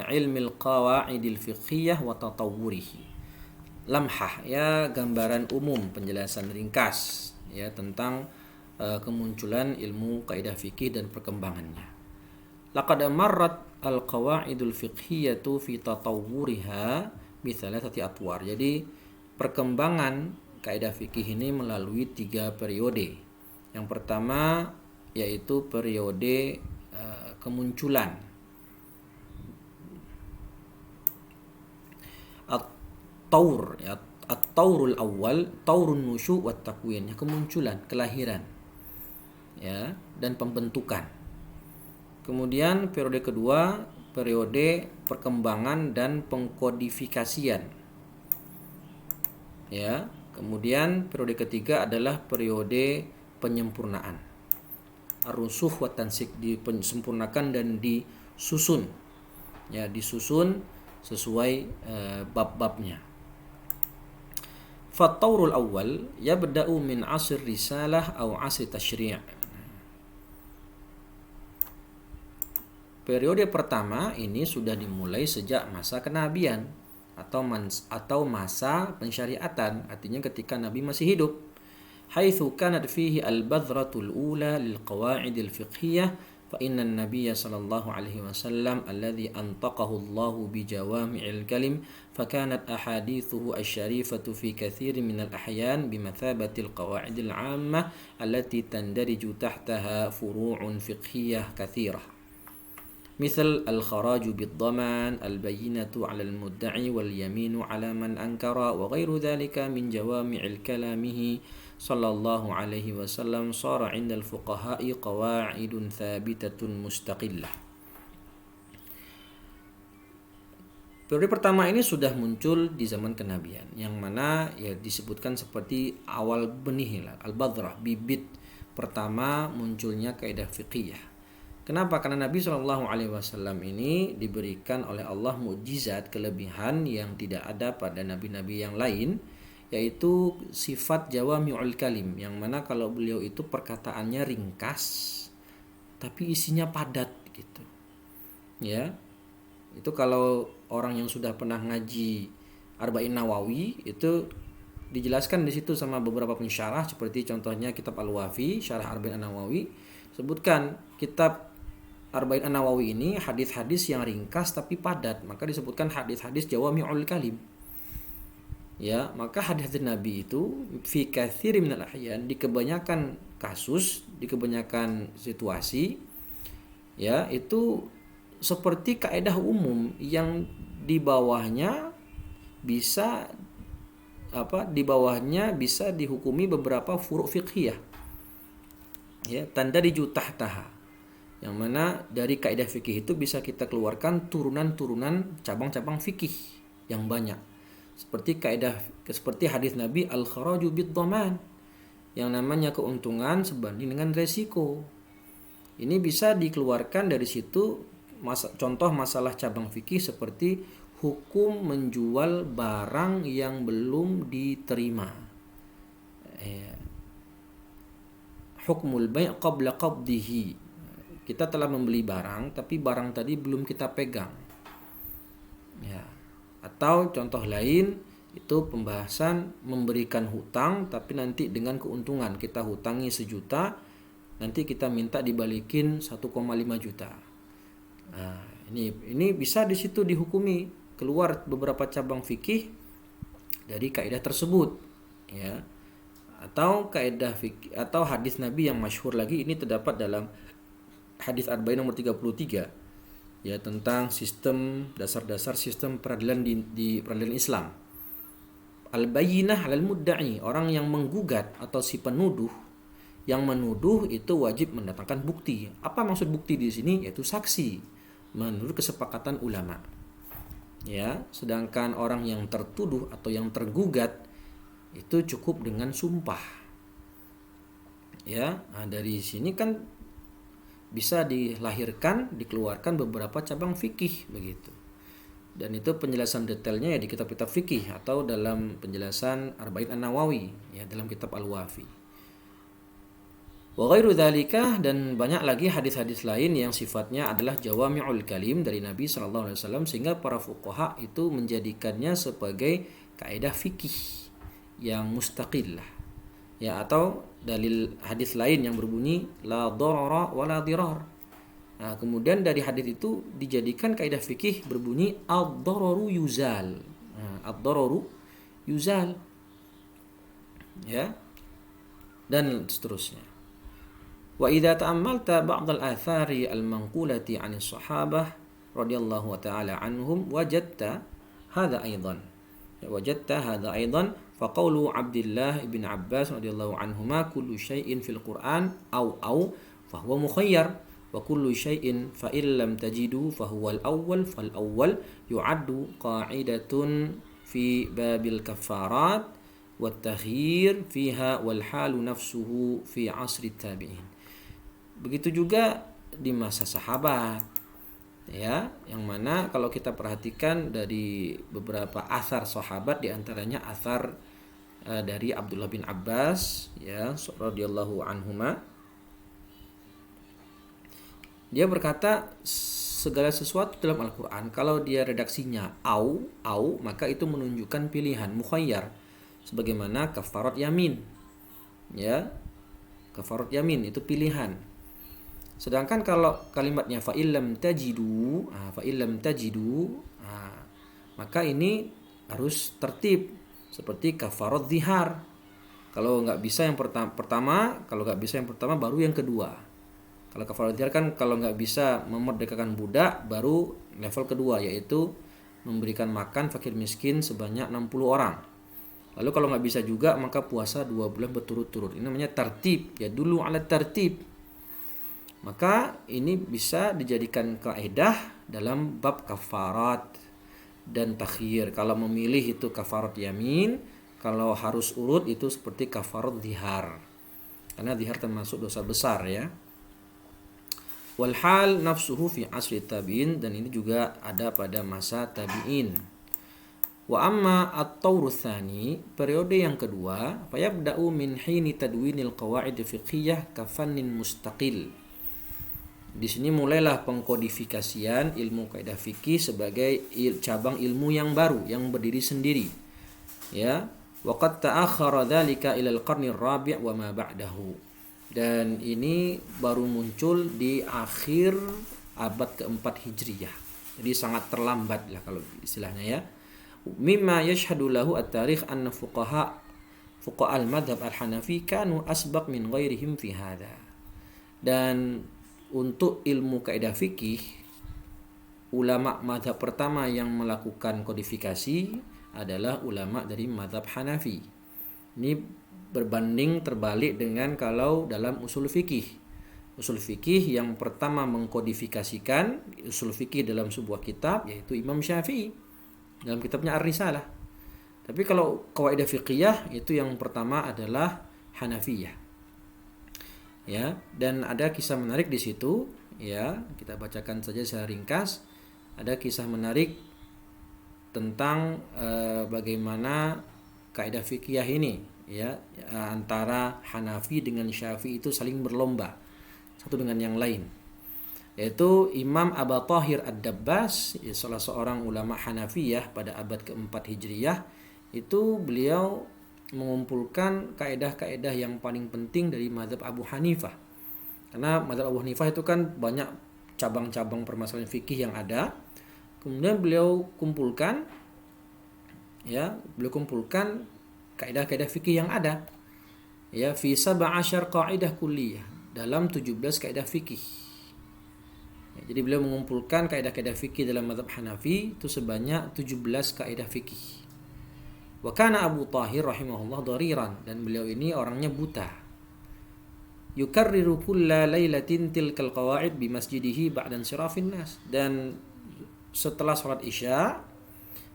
ilmil qawaidil fiqhiyah wa tatawwurihi. Lamhah ya gambaran umum, penjelasan ringkas ya tentang kemunculan ilmu kaidah fikih dan perkembangannya. Laqad marrat al-qawaidul fiqhiyatu fi tatawwuriha bi thalathati atwar. Jadi perkembangan kaidah fikih ini melalui 3 periode. Yang pertama yaitu periode kemunculan at-taur ya, at-taurul awal, taurun nusyu' wat takwin, kemunculan, kelahiran ya dan pembentukan. Kemudian periode kedua periode perkembangan dan pengkodifikasian ya. Kemudian periode ketiga adalah periode penyempurnaan, ar-rusuh wa tansik, disempurnakan dan disusun ya, disusun sesuai bab-babnya. Fattaurul awal yabda'u min asr risalah atau asr tasyri'. Periode pertama ini sudah dimulai sejak masa kenabian atau masa pensyariatan, artinya ketika Nabi masih hidup. Haitsu kanat fihi al-badratul ula lil qawaid al-fiqhiyah fa inna an-nabiy sallallahu alaihi wasallam alladhi antaqahu Allah bi jawami'il kalim fa kanat ahadithuhu asy-syarifatu fi katsirin min al-ahyan bi mathabati al-qawaid al-'ammah allati tandariju tahtaha furu'un fiqhiyah katsirah. مثل الخراج بالضمان البينة على المدعي واليمين على من أنكر وغير ذلك من جوامع كلامه صلى الله عليه وسلم صار عند الفقهاء قواعد ثابتة مستقلة. Periode pertama ini sudah muncul di zaman kenabian, yang mana ya disebutkan seperti awal benih al-badrah, bibit pertama munculnya kaidah fiqhiyah. Kenapa? Karena Nabi Shallallahu Alaihi Wasallam ini diberikan oleh Allah mukjizat, kelebihan yang tidak ada pada nabi-nabi yang lain, yaitu sifat jawami'ul kalim, yang mana kalau beliau itu perkataannya ringkas, tapi isinya padat gitu. Ya, itu kalau orang yang sudah pernah ngaji Arba'in Nawawi itu dijelaskan di situ sama beberapa pensyarah, seperti contohnya kitab Al-Wafi, Syarah Arba'in Nawawi, sebutkan kitab Arba'in An-Nawawi ini hadis-hadis yang ringkas tapi padat, maka disebutkan hadis-hadis jawami'ul kalim. Ya, maka hadis Nabi itu fi katsirin minal ahyan, di kebanyakan kasus, di kebanyakan situasi ya, itu seperti kaidah umum yang di bawahnya bisa dihukumi beberapa furu' fiqhiyah. Ya, tanda di tahtaha, yang mana dari kaidah fikih itu bisa kita keluarkan turunan-turunan cabang-cabang fikih yang banyak. Seperti hadis Nabi al-kharaju bid-dhaman, yang namanya keuntungan sebanding dengan resiko. Ini bisa dikeluarkan dari situ contoh masalah cabang fikih seperti hukum menjual barang yang belum diterima. Hukmul bai' qabla qabdihi. Kita telah membeli barang, tapi barang tadi belum kita pegang. Ya. Atau contoh lain itu pembahasan memberikan hutang, tapi nanti dengan keuntungan kita hutangi 1 juta, nanti kita minta dibalikin 1,5 juta. Nah, ini bisa di situ dihukumi, keluar beberapa cabang fikih dari kaidah tersebut. Ya. Atau kaidah fikih atau hadis Nabi yang masyhur lagi ini terdapat dalam hadis Arba'in nomor 33 ya, tentang sistem dasar-dasar sistem peradilan di peradilan Islam. al-bayyinah 'alal mudda'i, orang yang menggugat atau si penuduh yang menuduh itu wajib mendatangkan bukti. Apa maksud bukti di sini? Yaitu saksi menurut kesepakatan ulama. Ya, sedangkan orang yang tertuduh atau yang tergugat itu cukup dengan sumpah. Ya, nah dari sini kan bisa dilahirkan, dikeluarkan beberapa cabang fikih begitu. Dan itu penjelasan detailnya ya di kitab-kitab fikih atau dalam penjelasan Arba'in An-Nawawi ya dalam kitab Al-Wafi. Wa ghairu dzalika, dan banyak lagi hadis-hadis lain yang sifatnya adalah jawami'ul kalim dari Nabi sallallahu alaihi wasallam sehingga para fuqaha itu menjadikannya sebagai kaidah fikih yang mustaqillah. Ya, atau dalil hadis lain yang berbunyi la dharara wa la dirar. Nah, kemudian dari hadis itu dijadikan kaidah fikih berbunyi ad-dararu yuzal. Nah, ad-dararu yuzal. Ya. Dan seterusnya. وإذا تأملت بعض الآثار المنقولة عن الصحابة رضي الله تعالى عنهم وجدت هذا أيضا فقول عبد الله بن عباس رضي الله عنهما كل شيء في القرآن أو فهو مخير وكل شيء فإن لم تجدوا فهو الأول فالأول يعد قاعدة في باب الكفارات والتخيير فيها والحال نفسه في عصر التابعين. Begitu juga di masa sahabat ya, yang mana kalau kita perhatikan dari beberapa athar sahabat diantaranya athar dari Abdullah bin Abbas ya radhiyallahu anhuma, dia berkata segala sesuatu dalam Al-Quran kalau dia redaksinya au maka itu menunjukkan pilihan mukhayyar, sebagaimana kafarat yamin ya, kafarat yamin itu pilihan. Sedangkan kalau kalimatnya fa illam tajidu, maka ini harus tertib seperti kafarat zihar. Kalau nggak bisa yang pertama, baru yang kedua. Kalau kafarat zihar kan kalau nggak bisa memerdekakan budak baru level kedua, yaitu memberikan makan fakir miskin sebanyak 60 orang. Lalu kalau nggak bisa juga maka puasa 2 bulan berturut-turut. Ini namanya tartib, ya dulu ala tartib. Maka ini bisa dijadikan kaidah dalam bab kafarat dan takhir. Kalau memilih itu kafarat yamin, kalau harus urut itu seperti kafarat zihar. Karena zihar termasuk dosa besar ya. Wal hal nafsuhu fi asri tabi'in, dan ini juga ada pada masa tabi'in. Wa amma at-tawru tsani, periode yang kedua, fayabda'u min hini tadwinil qawaid fiqhiyah kafannin mustaqil. Di sini mulailah pengkodifikasian ilmu kaidah fikih sebagai cabang ilmu yang baru yang berdiri sendiri. Ya, wa qad ta'akhkhara dzalika ila al-qarni ar-rabi' wa ma ba'dahu. Dan ini baru muncul di akhir abad keempat Hijriyah. Jadi sangat terlambat lah kalau istilahnya ya. Mimma yashhadu lahu at-tarikh anna fuqaha al-madhhab al-Hanafi kanu asbaq min ghairihim fi hadha. Dan untuk ilmu kaidah fikih, ulama mazhab pertama yang melakukan kodifikasi adalah ulama dari mazhab Hanafi. Ini berbanding terbalik dengan kalau dalam usul fikih. Usul fikih yang pertama mengkodifikasikan usul fikih dalam sebuah kitab yaitu Imam Syafi'i dalam kitabnya Ar-Risalah. Tapi kalau kaidah fiqhiyah itu yang pertama adalah Hanafiyah. Ya, dan ada kisah menarik di situ ya, kita bacakan saja secara ringkas. Ada kisah menarik tentang bagaimana kaidah fikih ini ya, antara Hanafi dengan Syafi'i itu saling berlomba satu dengan yang lain. Yaitu Imam Abu Thahir Ad-Dabbas, salah seorang ulama Hanafiyah pada abad keempat Hijriyah, itu beliau mengumpulkan kaidah-kaidah yang paling penting dari mazhab Abu Hanifah. Karena mazhab Abu Hanifah itu kan banyak cabang-cabang permasalahan fikih yang ada. Kemudian beliau kumpulkan kaidah-kaidah fikih yang ada. Ya, fi 17 qaidah kulliyah, dalam 17 kaidah fikih. Ya, jadi beliau mengumpulkan kaidah-kaidah fikih dalam mazhab Hanafi itu sebanyak 17 kaidah fikih. Wa kana Abu Tahir rahimahullah dariran, dan beliau ini orangnya buta. Yukarriru kulla lailatin tilkal qawaid bi masjidihi ba'da insirafin nas. Dan setelah sholat Isya,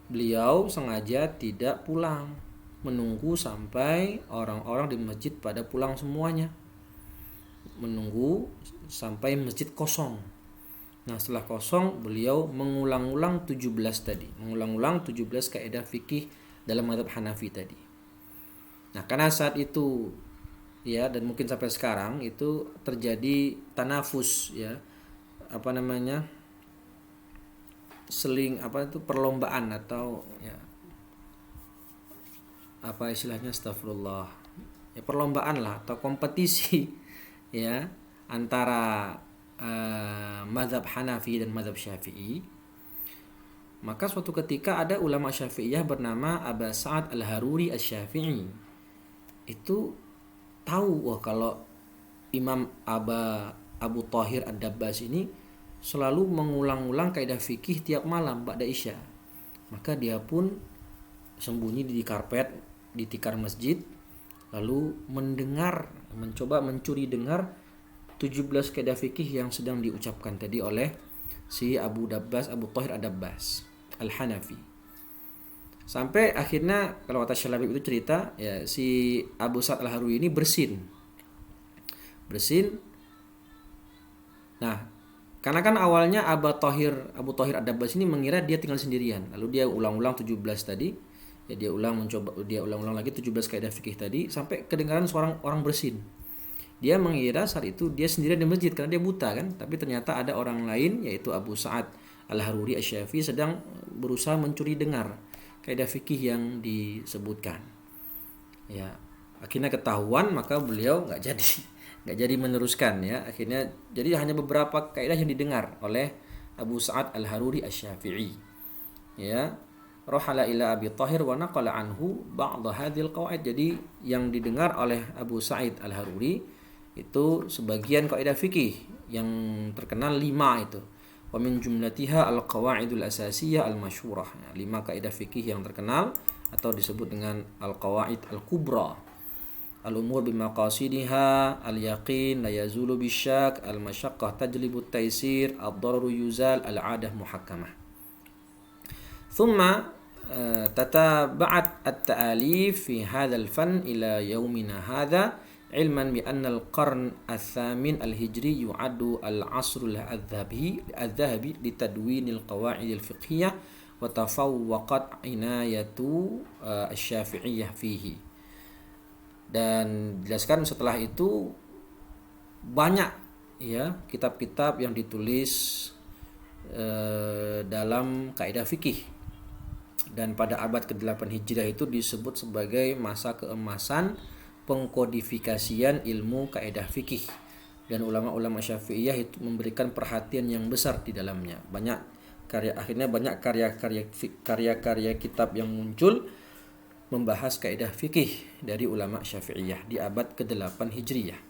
beliau sengaja tidak pulang, menunggu sampai orang-orang di masjid pada pulang semuanya. Menunggu sampai masjid kosong. Nah, setelah kosong, beliau mengulang-ulang 17 tadi. Mengulang-ulang 17 kaidah fikih dalam mazhab Hanafi tadi. Nah, karena saat itu ya, dan mungkin sampai sekarang itu terjadi tanafus ya, perlombaan atau ya apa istilahnya, astagfirullah, ya perlombaan lah atau kompetisi ya antara mazhab Hanafi dan mazhab Syafi'i. Maka suatu ketika ada ulama Syafi'iyah bernama Aba Sa'ad Al-Haruri Asy-Syafi'i. Itu tahu kalau Imam Abu Thahir Ad-Dabbas ini selalu mengulang-ulang kaidah fikih tiap malam ba'da Isya. Maka dia pun sembunyi di karpet di tikar masjid, lalu mencoba mencuri dengar 17 kaidah fikih yang sedang diucapkan tadi oleh si Abu Thahir Ad-Dabbas Al-Hanafi. Sampai akhirnya kalau kata Syalabib itu cerita ya, si Abu Sa'ad Al-Haruri ini bersin. Nah, karena kan awalnya Abu Thahir Ad-Dabbas ini mengira dia tinggal sendirian. Lalu dia ulang-ulang 17 tadi. Ya, dia ulang-ulang lagi 17 kaidah fikih tadi sampai kedengaran seorang orang bersin. Dia mengira saat itu dia sendirian di masjid karena dia buta kan, tapi ternyata ada orang lain yaitu Abu Sa'ad Al-Haruri Asy-Syafi'i sedang berusaha mencuri dengar kaidah fikih yang disebutkan. Ya, akhirnya ketahuan, maka beliau nggak jadi meneruskan ya. Akhirnya jadi hanya beberapa kaidah yang didengar oleh Abu Sa'ad Al-Haruri Asy-Syafi'i. Ya, rohala ila Abi Thahir wa naqala anhu ba'd hadhil qawaid. Jadi yang didengar oleh Abu Sa'id Al-Haruri itu sebagian kaidah fikih yang terkenal 5 itu. Wa min jumlatiha al-qawaidul asasiyah al-masyhurah. 5 kaidah fikih yang terkenal atau disebut dengan al-qawaid al-kubra. Al-umur bimaqasidiha, al-yaqin la yazulu bisyak, al-masyaqqah tajlibu at-taysir, ad-dararu yuzal, al-'adah muhakkamah. Thumma tataba'at at-ta'alif fi hadzal fan ila yaumina hadza, ilman bi anna al-qarn ats-tsamin al-hijri yu'addu al-'asr al-dhahabi li tadwin al-qawaid al-fiqhiyah wa tafawwaqat inayatu asy-syafi'iyyah fihi. Dan dijelaskan setelah itu banyak ya kitab-kitab yang ditulis dalam kaidah fikih, dan pada abad ke-8 Hijriah itu disebut sebagai masa keemasan pengkodifikasian ilmu kaidah fikih, dan ulama-ulama Syafi'iyah itu memberikan perhatian yang besar di dalamnya. Akhirnya banyak karya-karya kitab yang muncul membahas kaidah fikih dari ulama Syafi'iyah di abad ke-8 Hijriyah.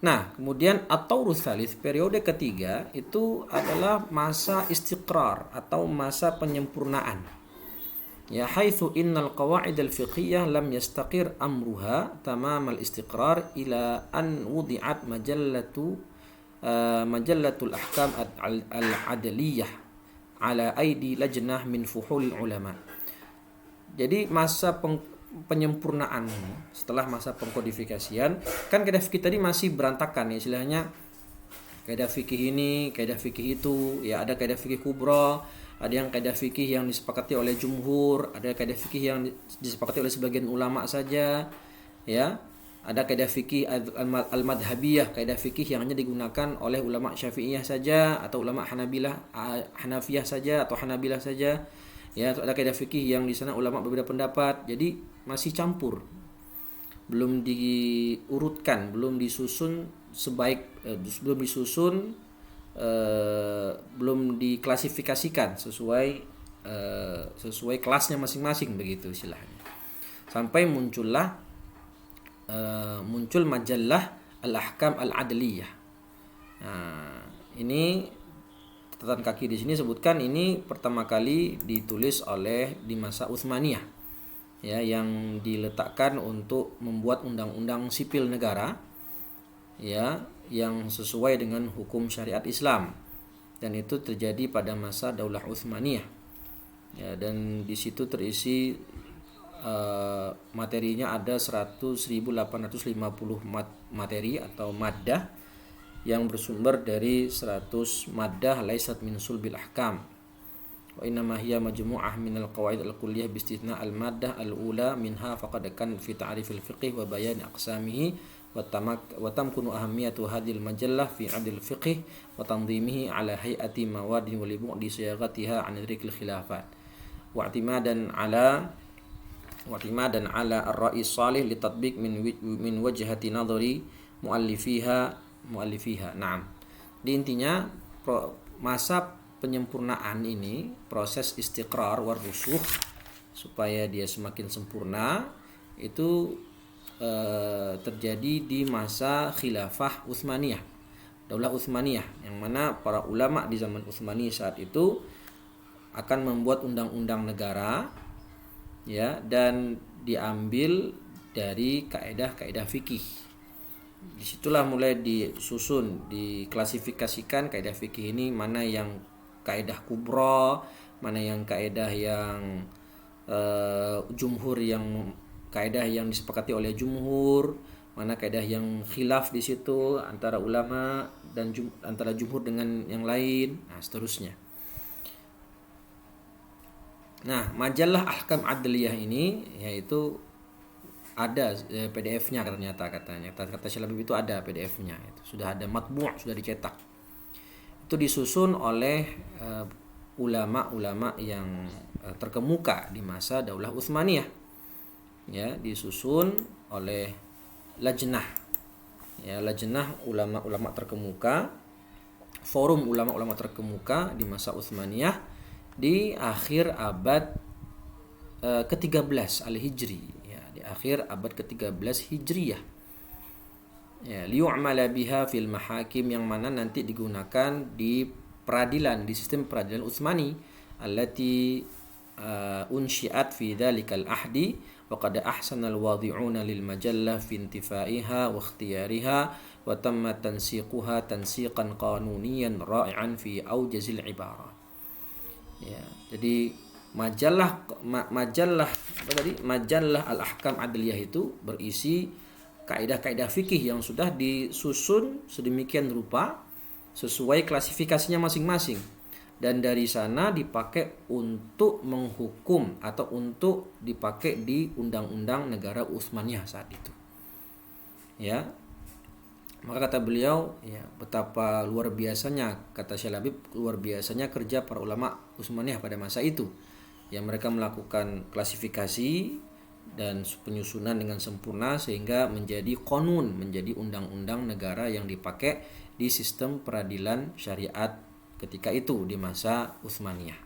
Nah, kemudian at-taurus tsalits, periode ketiga itu adalah masa istiqrar atau masa penyempurnaan. Ya, haitsu innal qawaid al-fiqhiyah lam yastaqir amruha tamam al-istiqrar ila an wudi'at majallatul ahkam al-adliyah ala aidi lajnah min fuhul ulama. Jadi masa penyempurnaan setelah masa pengkodifikasian, kan kaidah fikih tadi masih berantakan ya, istilahnya kaidah fikih ini, kaidah fikih itu, ya ada kaidah fikih kubra, ada yang kaidah fikih yang disepakati oleh jumhur, ada kaidah fikih yang disepakati oleh sebagian ulama saja, ya. Ada kaidah fikih al-madhhabiyah, kaidah fikih yang hanya digunakan oleh ulama Syafi'iyah saja atau ulama Hanafiyah saja atau Hanabilah saja. Ya, ada kaidah fikih yang di sana ulama berbeda pendapat. Jadi masih campur. Belum diurutkan, belum disusun belum diklasifikasikan sesuai kelasnya masing-masing begitu istilahnya. Sampai muncul majalah Al-Ahkam Al-Adliyah. Nah, ini catatan kaki di sini sebutkan ini pertama kali ditulis di masa Utsmaniyah. ya, yang diletakkan untuk membuat undang-undang sipil negara, ya, yang sesuai dengan hukum syariat Islam, dan itu terjadi pada masa Daulah Utsmaniyah, ya, dan di situ terisi materinya ada 100.850 materi atau maddah yang bersumber dari 100 maddah laisat min sulbil ahkam, wa innama hiya majmu'ah min al-qawaid al-kulliyah bi istithna al-maddah al-ula minha faqad kan fi ta'rif al-fiqh wa bayan aqsamihi wa tamkunu ahamiyatu hadhihi al-majallah fi 'adl al-fiqh wa tanzimihi ala hay'ati mawadin wa li bu'di siyaghatiha 'an idrik al-khilafat wa i'timadan ala ar-ra'i salih li tatbiq min wajhati nadhari muallifiha. Naam. Di intinya masa penyempurnaan ini, proses istiqrar war rusuh supaya dia semakin sempurna itu terjadi di masa khilafah Utsmaniyah, Daulah Utsmaniyah, yang mana para ulama di zaman Utsmani saat itu akan membuat undang-undang negara, ya, dan diambil dari kaidah-kaidah fikih. Disitulah mulai disusun, diklasifikasikan kaidah fikih ini mana yang kaidah kubra, mana yang kaidah yang jumhur, yang kaidah yang disepakati oleh jumhur, mana kaidah yang khilaf di situ antara ulama dan antara jumhur dengan yang lain, nah seterusnya. Nah, majalah Ahkam Adliyah ini yaitu ada PDF-nya ternyata, katanya. Kata Syalabib itu ada PDF-nya, itu sudah ada matbu', sudah dicetak. Itu disusun oleh ulama-ulama yang terkemuka di masa Daulah Utsmaniyah. Ya, disusun oleh lajnah. Ya, lajnah ulama-ulama terkemuka, forum ulama-ulama terkemuka di masa Utsmaniyah di akhir abad ke-13 Al-Hijri. Akhir abad ke-13 Hijriyah, ya, liyu'mala biha fil mahakim, yang mana nanti digunakan di peradilan, di sistem peradilan Utsmani, allati unsyiat fi dzalikal ahdi wa qad ahsana al-wadi'una lil majallah fi intifaiha wa ikhtiyariha wa tamma tansiquha tansiqan qanuniyan ra'ian fi aujazil ibarat. Ya, jadi majalah Al-Ahkam Adliyah itu berisi kaidah-kaidah fikih yang sudah disusun sedemikian rupa sesuai klasifikasinya masing-masing, dan dari sana dipakai untuk menghukum atau untuk dipakai di undang-undang negara Utsmaniyah saat itu. Ya. Maka kata beliau, ya, betapa luar biasanya, kata Syalabib, luar biasanya kerja para ulama Utsmaniyah pada masa itu. Yang mereka melakukan klasifikasi dan penyusunan dengan sempurna sehingga menjadi qanun, menjadi undang-undang negara yang dipakai di sistem peradilan syariat ketika itu di masa Utsmaniyah,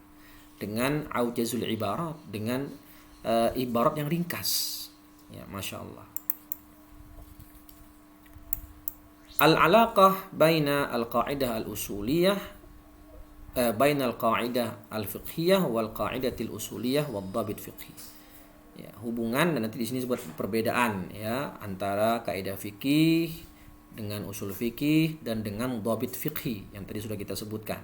dengan aujazul ibarat, dengan ibarat yang ringkas. Ya, Masya Allah. Al-alaqah baina al-qa'idah al-usuliyah baina al-qa'idah al-fiqhiyah wal qa'idatil usuliyah wad dhabit fiqhi. Ya, hubungan, dan nanti di sini sebut perbedaan, ya, antara kaidah fikih dengan usul fikih dan dengan dhabit fiqhi yang tadi sudah kita sebutkan.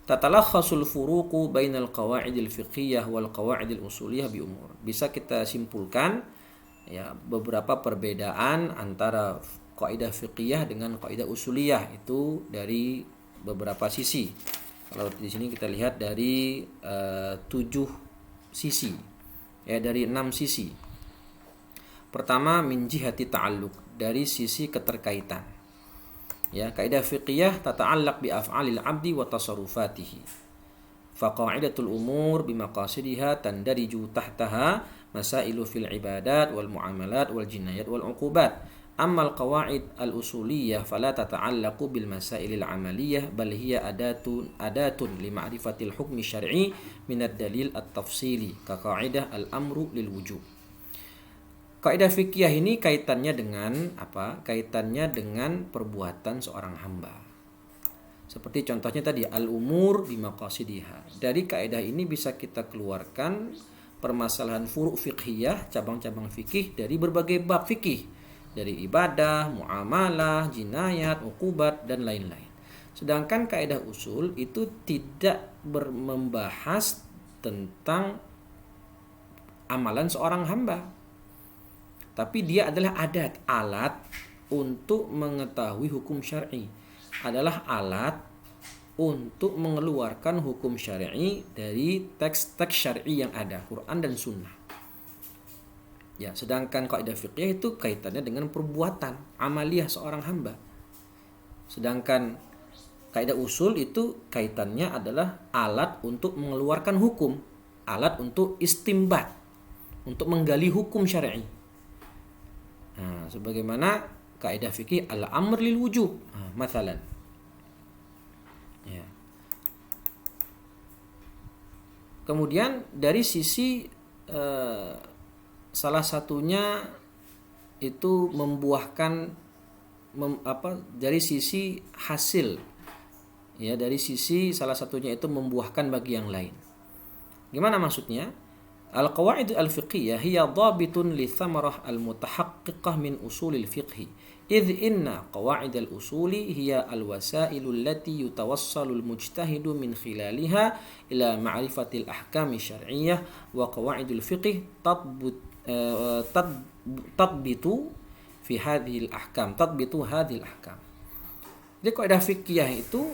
Tatalakhasul furuqu bainal qawa'idil fiqhiyah wal qawa'idil usuliyah bi umur. Bisa kita simpulkan, ya, beberapa perbedaan antara kaidah fiqhiyah dengan kaidah usuliyah itu dari beberapa sisi. Kalau di sini kita lihat dari 7 sisi, ya, dari 6 sisi. Pertama, min jihati ta'alluq, dari sisi keterkaitan. Ya, kaidah fiqhiyah tata'allaq bi af'alil 'abdi wa tasarrufatihi. Fa qa'idatul umur bi maqasidiha tandariju tahtaha masailu fil ibadat wal muamalat wal jinayat wal 'uqubat. Amma al-qawaid al-usuliyah fala tata'allaqu bil masail al-amaliyah bal hiya adatun li ma'rifatil hukmi syar'i min ad-dalil at-tafsili ka qa'idah al-amru lil wujub. Kaidah fikih ini kaitannya dengan apa? Kaitannya dengan perbuatan seorang hamba. Seperti contohnya tadi al-umur bi maqasidiha. Dari kaidah ini bisa kita keluarkan permasalahan furu' fiqhiyah, cabang-cabang fikih dari berbagai bab fikih, dari ibadah, muamalah, jinayat, uqubat dan lain-lain. Sedangkan kaidah usul itu tidak membahas tentang amalan seorang hamba, tapi dia adalah alat untuk mengetahui hukum syar'i, adalah alat untuk mengeluarkan hukum syar'i dari teks-teks syar'i yang ada, Quran dan Sunnah. Ya, sedangkan kaidah fikih itu kaitannya dengan perbuatan amaliyah seorang hamba. Sedangkan kaidah usul itu kaitannya adalah alat untuk mengeluarkan hukum, alat untuk istimbat, untuk menggali hukum syar'i. Nah, sebagaimana kaidah fikih al-amr lil wujub, mathalan. Ya. Kemudian dari sisi salah satunya itu membuahkan dari sisi hasil, ya, dari sisi salah satunya itu membuahkan bagi yang lain. Gimana maksudnya? Al-qawaid al-fiqhiyah hiya dhabitun li thamarah al-mutahaqqiqah min usulil fiqhi. إذ إن قواعد الأصول هي الوسائل التي يتوصل المجتهد من خلالها إلى معرفة الأحكام الشرعية وقواعد الفقه تضبط في هذه الأحكام تضبط هذه الأحكام. Jadi kaidah fikih itu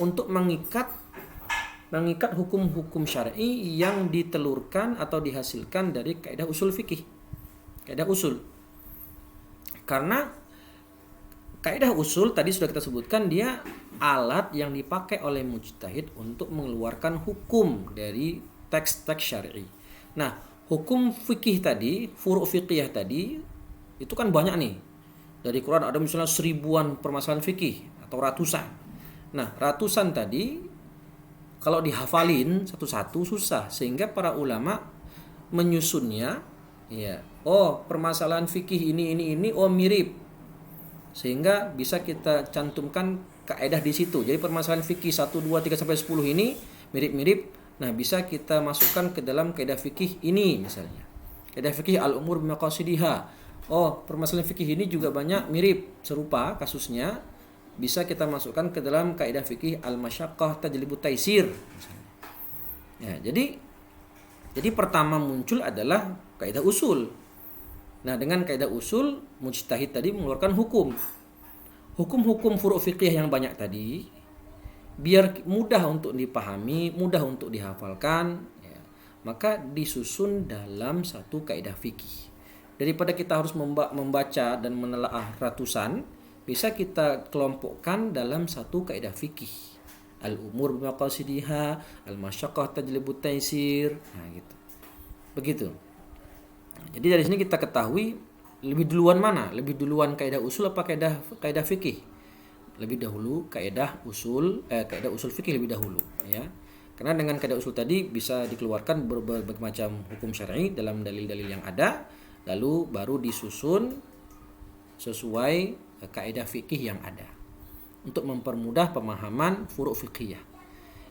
untuk mengikat hukum-hukum syar'i yang ditelurkan atau dihasilkan dari kaidah usul fikih. Kaidah usul. Karena kaidah usul tadi sudah kita sebutkan, dia alat yang dipakai oleh mujtahid untuk mengeluarkan hukum dari teks-teks syar'i. Nah, hukum fikih tadi, furu' fiqhiyah tadi, itu kan banyak nih. Dari Quran ada misalnya 1000-an permasalahan fikih atau ratusan. Nah, ratusan tadi kalau dihafalin satu-satu susah, sehingga para ulama menyusunnya, ya, permasalahan fikih ini mirip, sehingga bisa kita cantumkan kaidah di situ. Jadi permasalahan fikih 1 2 3 sampai 10 ini mirip-mirip. Nah, bisa kita masukkan ke dalam kaidah fikih ini misalnya. Kaidah fikih al-umur bimaqasidiha. Permasalahan fikih ini juga banyak mirip, serupa kasusnya. Bisa kita masukkan ke dalam kaidah fikih al-masyaqqah tajlibut taisir misalnya. Ya, jadi pertama muncul adalah kaidah usul. Nah, dengan kaidah usul, mujtahid tadi mengeluarkan hukum-hukum furu' fiqih yang banyak tadi, biar mudah untuk dipahami, mudah untuk dihafalkan, ya, maka disusun dalam satu kaidah fikih. Daripada kita harus membaca dan menelaah ratusan, bisa kita kelompokkan dalam satu kaidah fikih. Al-umur bimaqasidiha, al-masyaqqah tajlibut taisir, nah gitu. Begitu. Jadi dari sini kita ketahui lebih duluan mana? Lebih duluan kaidah usul apa kaidah fikih? Lebih dahulu kaidah usul fikih lebih dahulu, ya. Karena dengan kaidah usul tadi bisa dikeluarkan berbagai macam hukum syar'i dalam dalil-dalil yang ada, lalu baru disusun sesuai kaidah fikih yang ada untuk mempermudah pemahaman furu' fiqhiyah.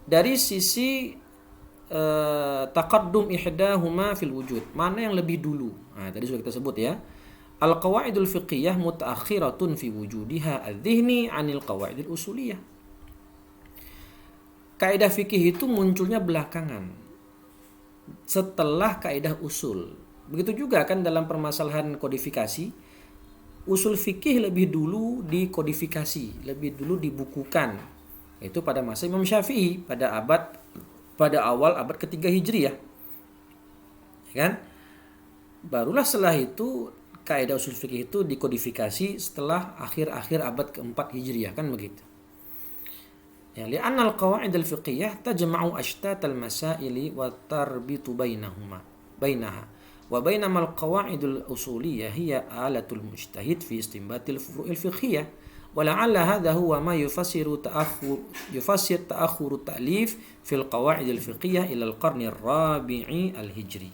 Dari sisi taqaddum ihdahuma fil wujud, mana yang lebih dulu? Nah, tadi sudah kita sebut, ya. Al-qawaidul fiqhiyah mutaakhiratun fi wujudiha adz-dzihni 'anil qawaidil usuliyah. Kaidah fikih itu munculnya belakangan setelah kaidah usul. Begitu juga kan dalam permasalahan kodifikasi, usul fikih lebih dulu dikodifikasi, lebih dulu dibukukan. Itu pada masa Imam Syafi'i pada awal abad ketiga Hijriah, ya kan? Barulah setelah itu kaidah usul fikih itu dikodifikasi setelah akhir-akhir abad keempat Hijriah, kan begitu. Ya, li'anna al-qawaid al-fiqhiyah tajma'u ashtat al-masaili wa tarbitu bainaha wa bainama al-qawaid al-usuliyah hiya alatul mujtahid fi istinbatil furu'il fiqhiyah. ولعل هذا هو ما يفسر تأخر التأليف في القواعد الفقهية إلى القرن الرابع الهجري.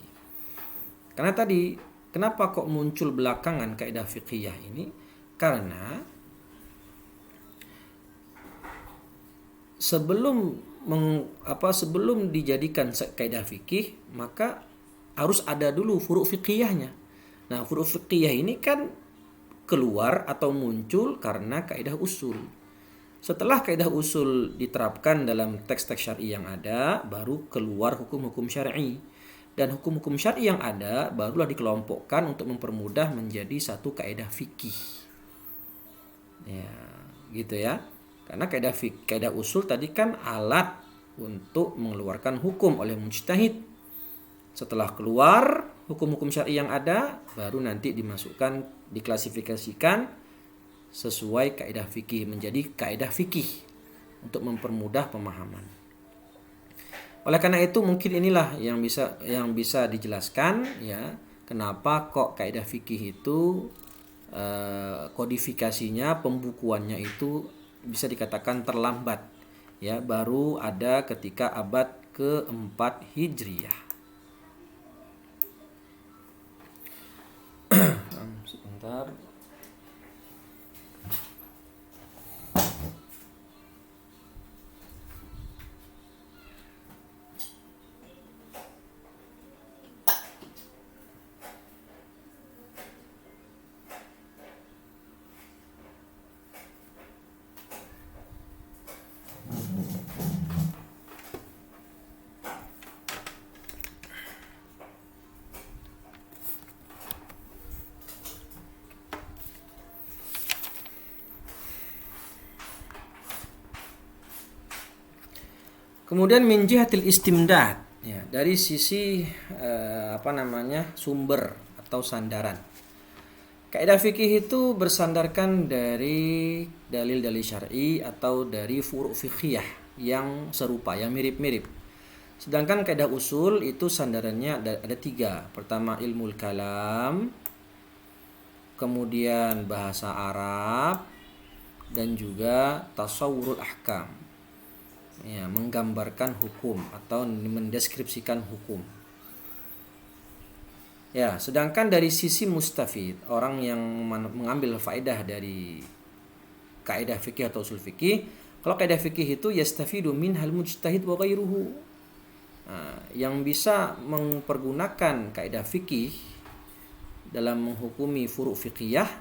Karena tadi kenapa kok muncul belakangan kaidah fiqhiyah ini? Karena sebelum dijadikan kaidah fikih, maka harus ada dulu furu' fiqhiyahnya. Nah, furu' fiqhiyah ini kan keluar atau muncul karena kaidah usul. Setelah kaidah usul diterapkan dalam teks-teks syar'i yang ada, baru keluar hukum-hukum syar'i. Dan hukum-hukum syar'i yang ada barulah dikelompokkan untuk mempermudah menjadi satu kaidah fikih. Ya, gitu ya. Karena kaidah usul tadi kan alat untuk mengeluarkan hukum oleh mujtahid. Setelah keluar hukum-hukum syar'i yang ada, baru nanti dimasukkan, diklasifikasikan sesuai kaidah fikih, menjadi kaidah fikih untuk mempermudah pemahaman. Oleh karena itu mungkin inilah yang bisa dijelaskan ya, kenapa kok kaidah fikih itu kodifikasinya, pembukuannya itu bisa dikatakan terlambat ya, baru ada ketika abad keempat Hijriyah. Sebentar. Kemudian min jihatil istimdad ya, dari sisi sumber atau sandaran. Kaidah fikih itu bersandarkan dari dalil-dalil syar'i atau dari furu' fiqhiyah yang serupa, yang mirip-mirip. Sedangkan kaidah usul itu sandarannya ada 3. Pertama ilmu kalam, kemudian bahasa Arab, dan juga tasawwurul ahkam. Ya, menggambarkan hukum atau mendeskripsikan hukum. Ya, sedangkan dari sisi mustafid, orang yang mengambil faedah dari kaidah fikih atau usul fikih, kalau kaidah fikih itu yastafidu minhal mujtahid wa ghairuhu. Nah, yang bisa mempergunakan kaidah fikih dalam menghukumi furu' fiqhiyah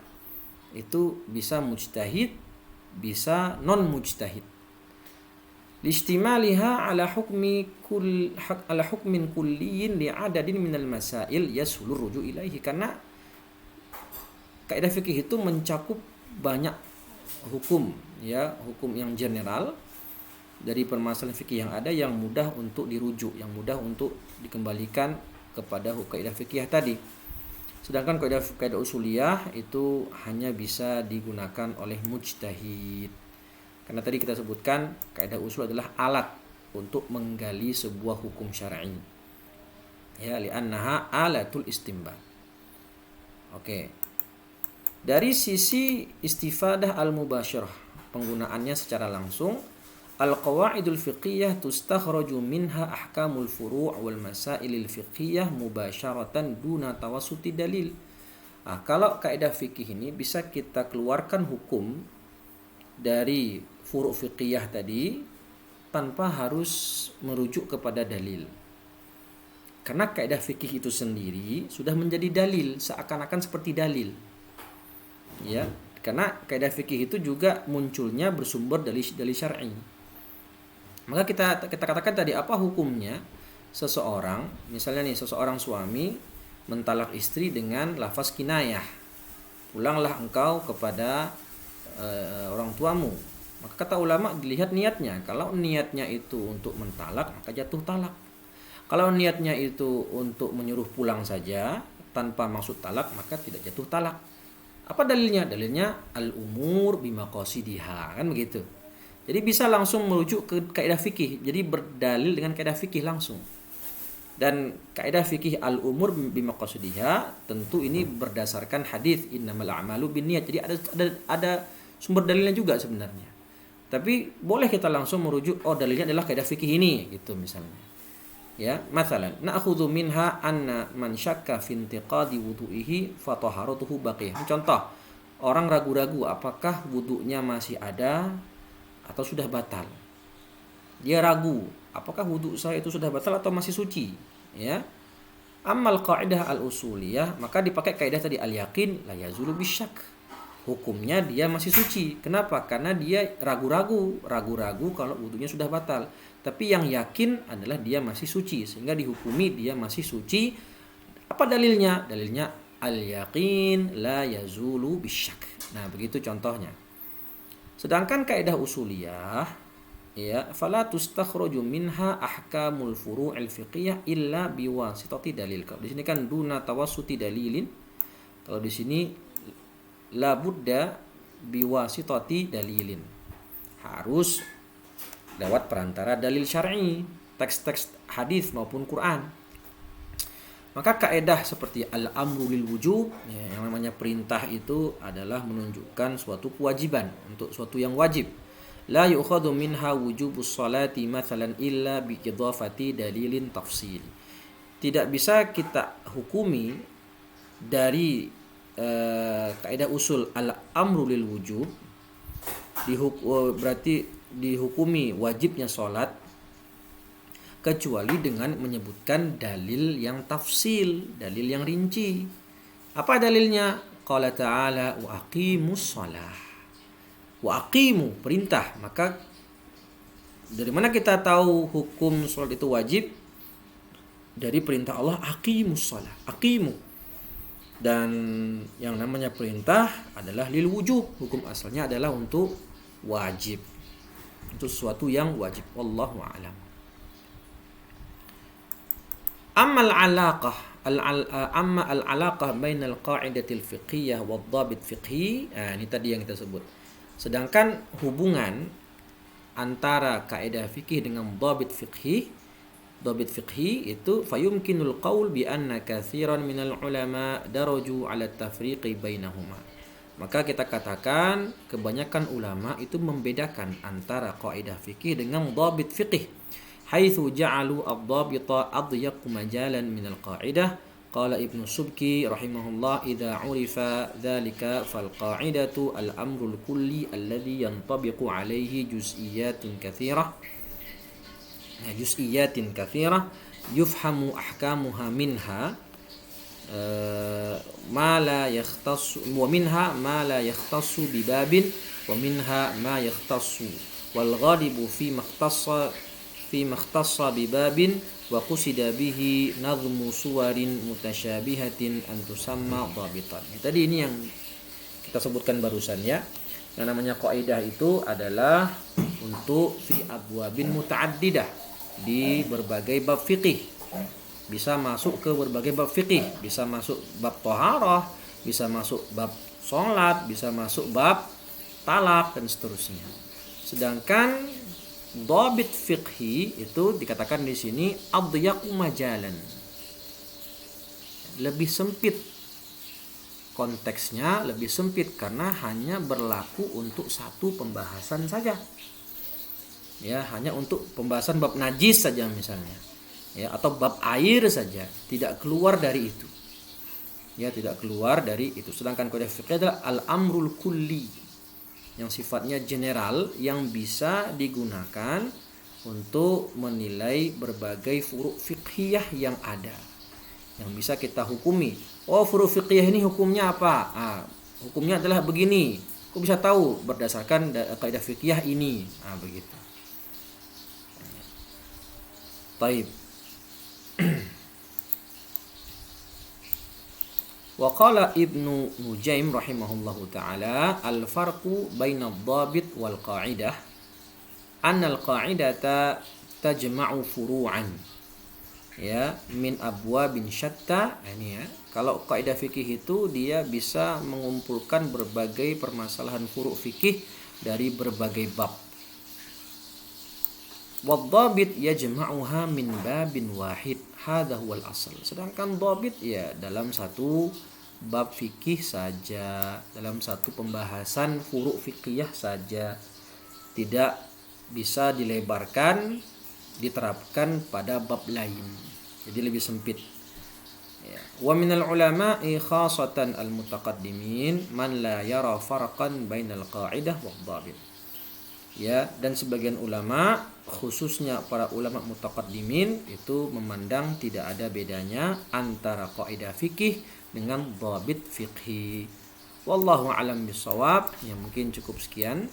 itu bisa mujtahid, bisa non mujtahid. Listimaliha ala hukmin kulliyin li'adadin minal masail yasulur ruju' ilaihi, karena kaidah fikih itu mencakup banyak hukum ya, hukum yang general dari permasalahan fikih yang ada, yang mudah untuk dirujuk, yang mudah untuk dikembalikan kepada kaidah fikih tadi. Sedangkan kaidah usuliyah itu hanya bisa digunakan oleh mujtahid. Karena tadi kita sebutkan kaidah usul adalah alat untuk menggali sebuah hukum syar'i. Ya, li'annaha alatul istinbat. Oke. Dari sisi istifadah al-mubasyarah, penggunaannya secara langsung, al-qawaidul fiqhiyah tustakhraju minha ahkamul furu' wal masailil fiqhiyah mubasyaratan duna tawassuti dalil. Nah, kalau kaidah fikih ini bisa kita keluarkan hukum dari furu' fiqhiyah tadi tanpa harus merujuk kepada dalil. Karena kaidah fikih itu sendiri sudah menjadi dalil, seakan-akan seperti dalil. Ya, karena kaidah fikih itu juga munculnya bersumber dari syar'i. Maka kita katakan tadi, apa hukumnya seseorang, misalnya nih seseorang suami mentalak istri dengan lafaz kinayah. Pulanglah engkau kepada orang tuamu. Maka kata ulama dilihat niatnya. Kalau niatnya itu untuk mentalak, maka jatuh talak. Kalau niatnya itu untuk menyuruh pulang saja tanpa maksud talak, maka tidak jatuh talak. Apa dalilnya? Dalilnya al-umur bimaqasidiha, kan begitu. Jadi bisa langsung merujuk ke kaidah fikih. Jadi berdalil dengan kaidah fikih langsung. Dan kaidah fikih al-umur bimaqasidiha tentu ini berdasarkan hadis innamal a'malu binniyat. Jadi ada sumber dalilnya juga sebenarnya. Tapi boleh kita langsung merujuk, oh dalilnya adalah kaidah fikih ini gitu misalnya. Ya, masalan, na'khudhu minha anna man syakka fi intiqadi wudu'ihi fa taharatuhu baqiyah. Contoh, orang ragu-ragu apakah wudunya masih ada atau sudah batal. Dia ragu, apakah wudhu saya itu sudah batal atau masih suci? Ya. Amal qaidah al-usuliyah, maka dipakai kaidah tadi al-yaqin la yazulu bisyak. Hukumnya dia masih suci. Kenapa? Karena dia ragu-ragu kalau wudhunya sudah batal. Tapi yang yakin adalah dia masih suci, sehingga dihukumi dia masih suci. Apa dalilnya? Dalilnya al-yaqin la yazulu bisyak. Nah, begitu contohnya. Sedangkan kaidah usuliyah, ya, fala tustakhraju minha ahkamul furu'il fiqhiyah illa biwasitati dalil. Kalau di sini kan duna tawassuti dalilin. Kalau di sini la budda biwasitati dalilin. Harus lewat perantara dalil syar'i, teks-teks hadis maupun Quran. Maka kaidah seperti al-amru lil wujub, ya, yang namanya perintah itu adalah menunjukkan suatu kewajiban, untuk suatu yang wajib. La yu'khadhu minha wujubus salati mathalan illa bi idhafati dalilin tafsil. Tidak bisa kita hukumi dari kaidah usul al-amru lil wujub, berarti dihukumi wajibnya salat kecuali dengan menyebutkan dalil yang tafsil, dalil yang rinci. Apa dalilnya? Qala ta'ala wa aqimus shalah. Wa aqimu, perintah. Maka dari mana kita tahu hukum salat itu wajib? Dari perintah Allah, aqimus shalah, aqimu. Dan yang namanya perintah adalah lil wujub. Hukum asalnya adalah untuk wajib. Untuk sesuatu yang wajib. Wallahu a'lam. Amma al-alaqah bainal qa'idatil fiqhiyah wad dhabit fiqhi. Ini tadi yang kita sebut. Sedangkan hubungan antara kaidah fikih dengan dhabit fiqhi itu fayumkinul qaul bi anna katsiran minal ulama daraju 'ala at-tafriqi bainahuma. Maka kita katakan kebanyakan ulama itu membedakan antara kaidah fikih dengan dhabit fiqih. Haitsu ja'alu ad-dhabita adyaq majalan min al-qa'idah. Qala Ibnu Subki rahimahullah, idza 'urifa dzalika fal qa'idatu al-amrul kulli alladhi yantabiqu 'alaihi juz'iyyatun katsirah yufhamu ahkamuha minha ma la yakhtassu wa minha ma la yakhtassu bi babin wa minha ma yakhtassu wal ghalibu fi makhtassa bi babin wa qusida bihi nadhmu suwarin mutasyabihatin an tusamma dhabitan. Tadi ini yang kita sebutkan barusan, ya. Yang namanya kaidah itu adalah untuk fi abwabin mutaaddidah, di berbagai bab fikih. Bisa masuk ke berbagai bab fikih, bisa masuk bab thaharah, bisa masuk bab salat, bisa masuk bab talak dan seterusnya. Sedangkan dhabit fiqhi itu dikatakan di sini adyaqu majalan. Lebih sempit konteksnya, lebih sempit karena hanya berlaku untuk satu pembahasan saja. Ya, hanya untuk pembahasan bab najis saja misalnya. Ya, atau bab air saja, tidak keluar dari itu. Ya, tidak keluar dari itu. Sedangkan kaidah fikih adalah al-amrul kulli, yang sifatnya general, yang bisa digunakan untuk menilai berbagai furu' fiqhiyah yang ada, yang bisa kita hukumi. Oh, furu' fiqhiyah ini hukumnya apa? Hukumnya adalah begini. Kok bisa tahu? Berdasarkan kaidah fiqhiyah ini. Begitu. Baik. Wa qala Ibnu Nujaim rahimahullahu taala, al-farqu baina ad-dhabit wal qa'idah anna al-qa'idata tajma'u furu'an, ya, min abwabin syatta. Ini, ya, kalau kaidah fikih itu dia bisa mengumpulkan berbagai permasalahan furu' fikih dari berbagai bab. Wad-dhabit yajma'uha min babin wahid, hadha huwal asal. Sedangkan dhabit, ya, dalam satu bab fikih saja, dalam satu pembahasan furu' fikih saja, tidak bisa dilebarkan, diterapkan pada bab lain. Jadi lebih sempit. Ya. Wa minal ulama'i khasatan al-mutaqaddimin man la yara farqan bainal qa'idah wad-dhabit. Ya, dan sebagian ulama, khususnya para ulama mutaqaddimin, itu memandang tidak ada bedanya antara kaidah fikih dengan dhabit fikhi. Wallahu alam bisawab. Ya, mungkin cukup sekian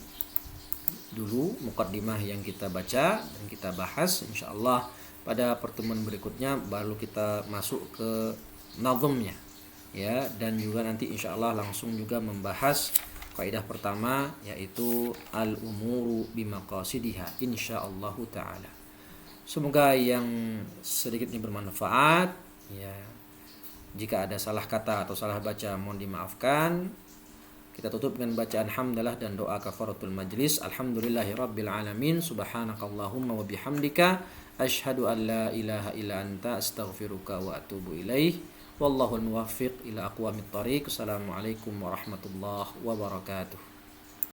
dulu mukaddimah yang kita baca dan kita bahas. Insyaallah pada pertemuan berikutnya baru kita masuk ke nazmnya, ya, dan juga nanti insyaallah langsung juga membahas kaidah pertama, yaitu al-umuru bimaqasidiha, insyaallah taala. Semoga yang sedikit ini bermanfaat, ya. Jika ada salah kata atau salah baca mohon dimaafkan. Kita tutup dengan bacaan hamdalah dan doa kafaratul majlis. Alhamdulillahirabbil alamin. Subhanakallahumma wa bihamdika asyhadu an la ilaha illa anta astaghfiruka wa atubu ilaih. Wallahul muwaffiq ila aqwamit thariq. Assalamualaikum warahmatullahi wabarakatuh.